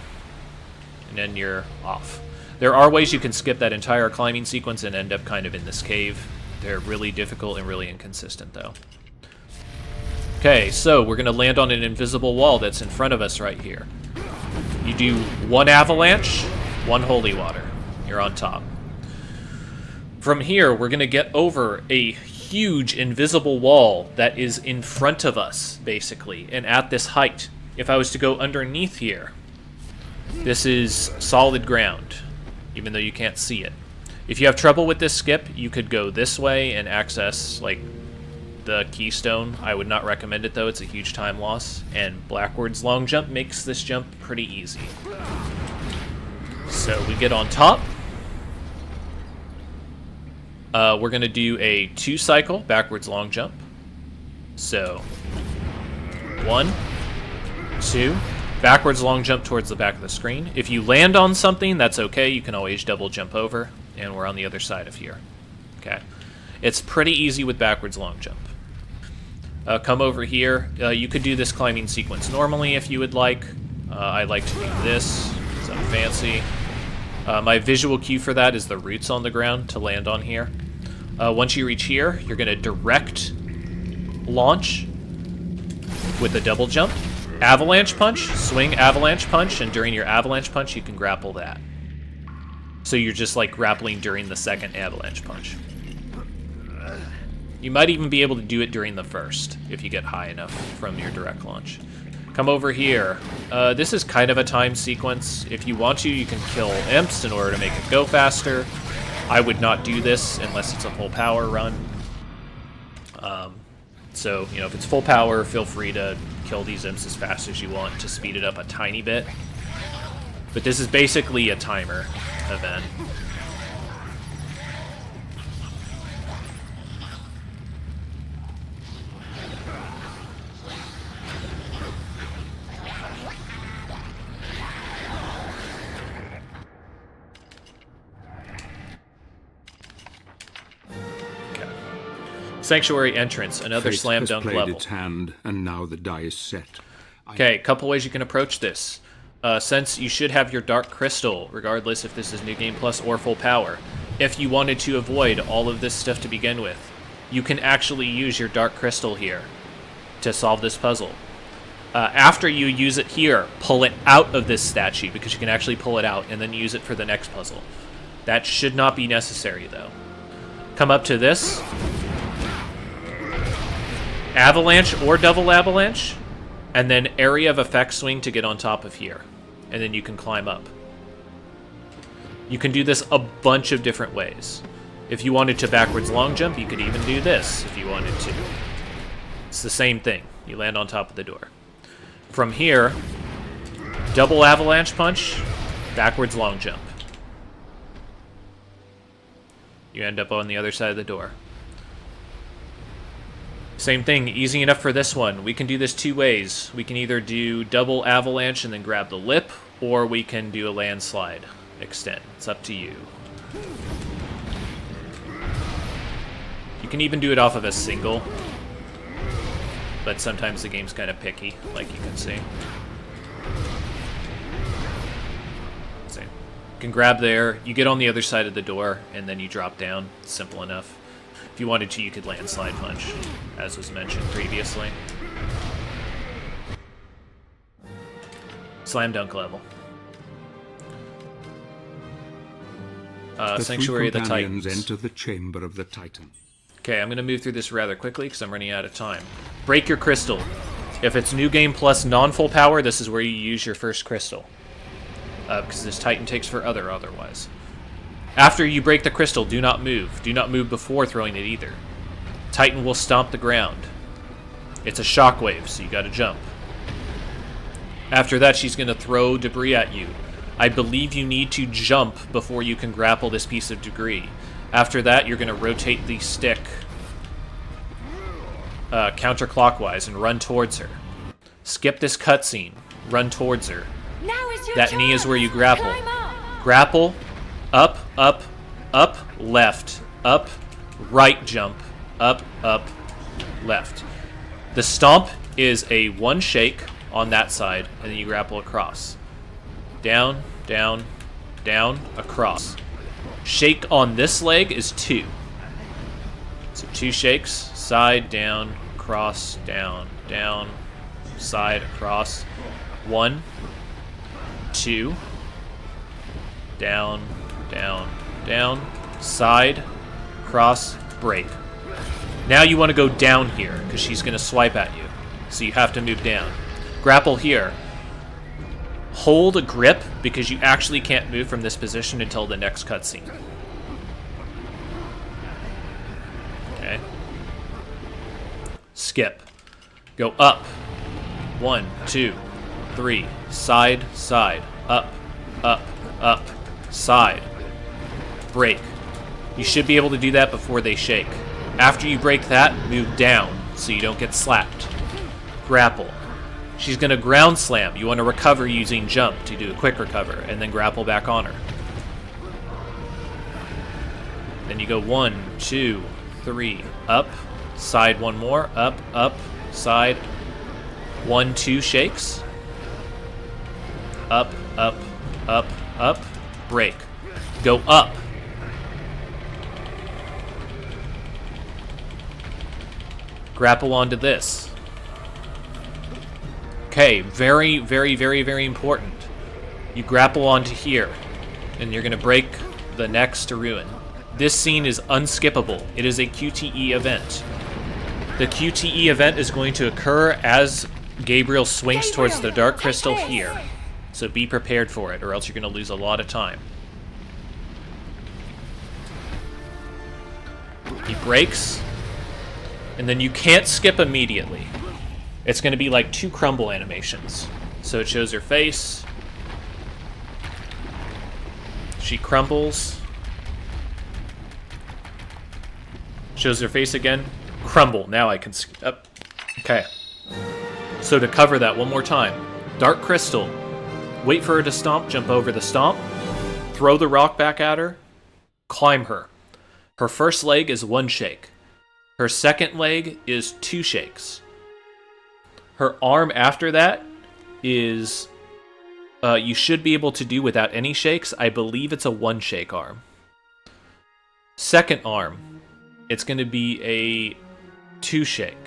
and then you're off. There are ways you can skip that entire climbing sequence and end up kind of in this cave. They're really difficult and really inconsistent though. Okay, so we're going to land on an invisible wall that's in front of us right here. You do 1 avalanche, 1 holy water. You're on top. From here, we're going to get over a huge invisible wall that is in front of us, basically, and at this height. If I was to go underneath here, this is solid ground, even though you can't see it. If you have trouble with this skip, you could go this way and access, like, the keystone. I would not recommend it, though. It's a huge time loss, and Blackwood's long jump makes this jump pretty easy. So we get on top. We're going to do a 2-cycle backwards long jump. So 1, 2, backwards long jump towards the back of the screen. If you land on something, that's okay. You can always double jump over, and we're on the other side of here. Okay. It's pretty easy with backwards long jump. Come over here. You could do this climbing sequence normally if you would like. I like to do this because I'm fancy. My visual cue for that is the roots on the ground to land on here. Once you reach here, you're going to direct launch with a double jump. Avalanche punch, swing avalanche punch, and during your avalanche punch, you can grapple that. So you're just like grappling during the second avalanche punch. You might even be able to do it during the first, if you get high enough from your direct launch. Come over here. This is kind of a time sequence. If you want to, you can kill imps in order to make it go faster. I would not do this unless it's a full power run. So, you know, if it's full power, feel free to kill these imps as fast as you want to speed it up a tiny bit. But this is basically a timer event. Sanctuary entrance, another Fate slam has dunk played level. its hand, and now the die is set. Okay, a couple ways you can approach this. Since you should have your Dark Crystal, regardless if this is New Game Plus or Full Power, if you wanted to avoid all of this stuff to begin with, you can actually use your Dark Crystal here to solve this puzzle. After you use it here, pull it out of this stat sheet, because you can actually pull it out, and then use it for the next puzzle. That should not be necessary, though. Come up to this. Avalanche or double avalanche, and then area of effect swing to get on top of here, and then you can climb up. You can do this a bunch of different ways. If you wanted to backwards long jump, you could even do this if you wanted to. It's the same thing. You land on top of the door. From here, double avalanche punch, backwards long jump. You end up on the other side of the door. Same thing, easy enough for this one. We can do this 2 ways. We can either do double avalanche and then grab the lip, or we can do a landslide extend. It's up to you. You can even do it off of a single, but sometimes the game's kind of picky, like you can see. See. You can grab there, you get on the other side of the door, and then you drop down. It's simple enough. If you wanted to, you could landslide punch, as was mentioned previously. Slam dunk level. Sanctuary of the Titans. Enter the chamber of the Titan. Okay, I'm going to move through this rather quickly because I'm running out of time. Break your crystal. If it's New Game Plus non-full power, this is where you use your first crystal. Because this Titan takes forever otherwise. After you break the crystal, do not move. Do not move before throwing it either. Titan will stomp the ground. It's a shockwave, so you gotta jump. After that, she's gonna throw debris at you. I believe you need to jump before you can grapple this piece of debris. After that, you're gonna rotate the stick counterclockwise and run towards her. Skip this cutscene. Run towards her. Now is your That knee is where you grapple. Grapple. Up, up, up, left, up, right jump, up, left. The stomp is a 1 shake on that side, and then you grapple across. Down, down, down, across. Shake on this leg is 2. So 2 shakes, side, down, cross, down, down, side, across. 1, 2. Down, down, down. Side, cross, break. Now you want to go down here, because she's going to swipe at you. So you have to move down. Grapple here. Hold a grip, because you actually can't move from this position until the next cutscene. Okay. Skip. Go up. 1, 2, 3. Side, side. Up, up, up. Side. Break. You should be able to do that before they shake. After you break that, move down so you don't get slapped. Grapple. She's going to ground slam. You want to recover using jump to do a quick recover, and then grapple back on her. Then you go 1, 2, 3, up, side 1 more, up, up, side, 1, 2 shakes, up, up, up, up, break. Go up. Grapple onto this. Okay, very, very, very, very important. You grapple onto here, and you're going to break the next to ruin. This scene is unskippable. It is a QTE event. The QTE event is going to occur as Gabriel swings towards the Dark Crystal here. So be prepared for it, or else you're going to lose a lot of time. He breaks, and then you can't skip immediately. It's going to be like 2 crumble animations. So it shows her face. She crumbles. Shows her face again. Crumble. Now I can skip. Okay. So to cover that one more time. Dark Crystal. Wait for her to stomp. Jump over the stomp. Throw the rock back at her. Climb her. Her first leg is 1 shake. Her second leg is 2 shakes. Her arm after that is, you should be able to do without any shakes. I believe it's a 1 shake arm. Second arm, it's going to be a 2 shake,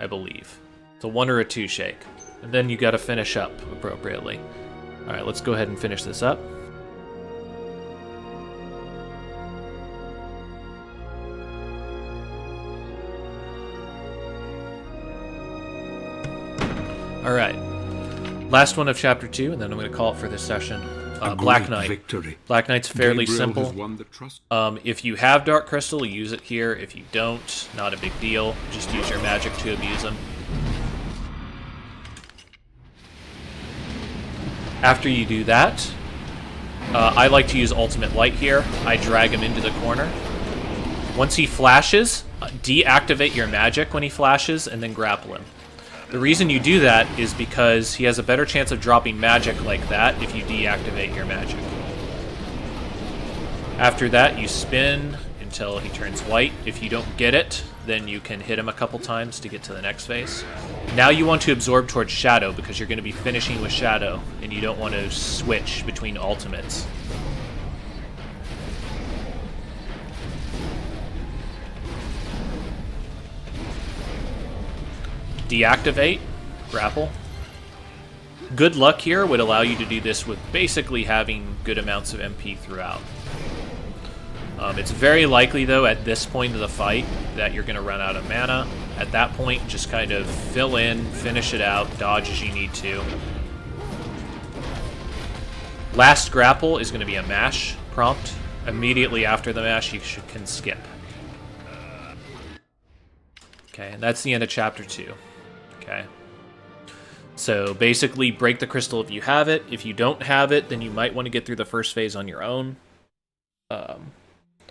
I believe. It's a 1 or a 2 shake. And then you got to finish up appropriately. All right, let's go ahead and finish this up. Alright, last one of Chapter 2, and then I'm going to call it for this session. Black Knight. Victory. Black Knight's fairly Gabriel simple. has won the trust. If you have Dark Crystal, use it here. If you don't, not a big deal. Just use your magic to abuse him. After you do that, I like to use Ultimate Light here. I drag him into the corner. Once he flashes, deactivate your magic when he flashes, and then grapple him. The reason you do that is because he has a better chance of dropping magic like that if you deactivate your magic. After that, you spin until he turns white. If you don't get it, then you can hit him a couple times to get to the next phase. Now you want to absorb towards Shadow because you're going to be finishing with Shadow, and you don't want to switch between ultimates. Deactivate, grapple. Good luck here would allow you to do this with basically having good amounts of MP throughout. It's very likely, though, at this point of the fight that you're going to run out of mana. At that point, just kind of fill in, finish it out, dodge as you need to. Last grapple is going to be a mash prompt. Immediately after the mash, you can skip. Okay, and that's the end of Chapter 2. Okay. So basically, break the crystal if you have it. If you don't have it, then you might want to get through the first phase on your own.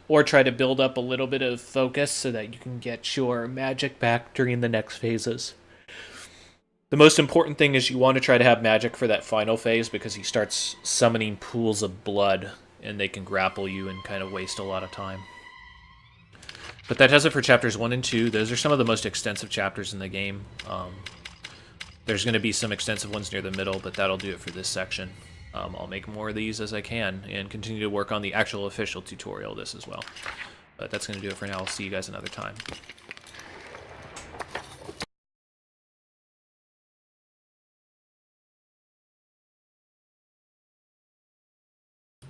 Or try to build up a little bit of focus so that you can get your magic back during the next phases. The most important thing is you want to try to have magic for that final phase because he starts summoning pools of blood and they can grapple you and kind of waste a lot of time. But that does it for chapters 1 and 2. Those are some of the most extensive chapters in the game. There's going to be some extensive ones near the middle, but that'll do it for this section. I'll make more of these as I can and continue to work on the actual official tutorial of this as well. But that's going to do it for now. I'll see you guys another time.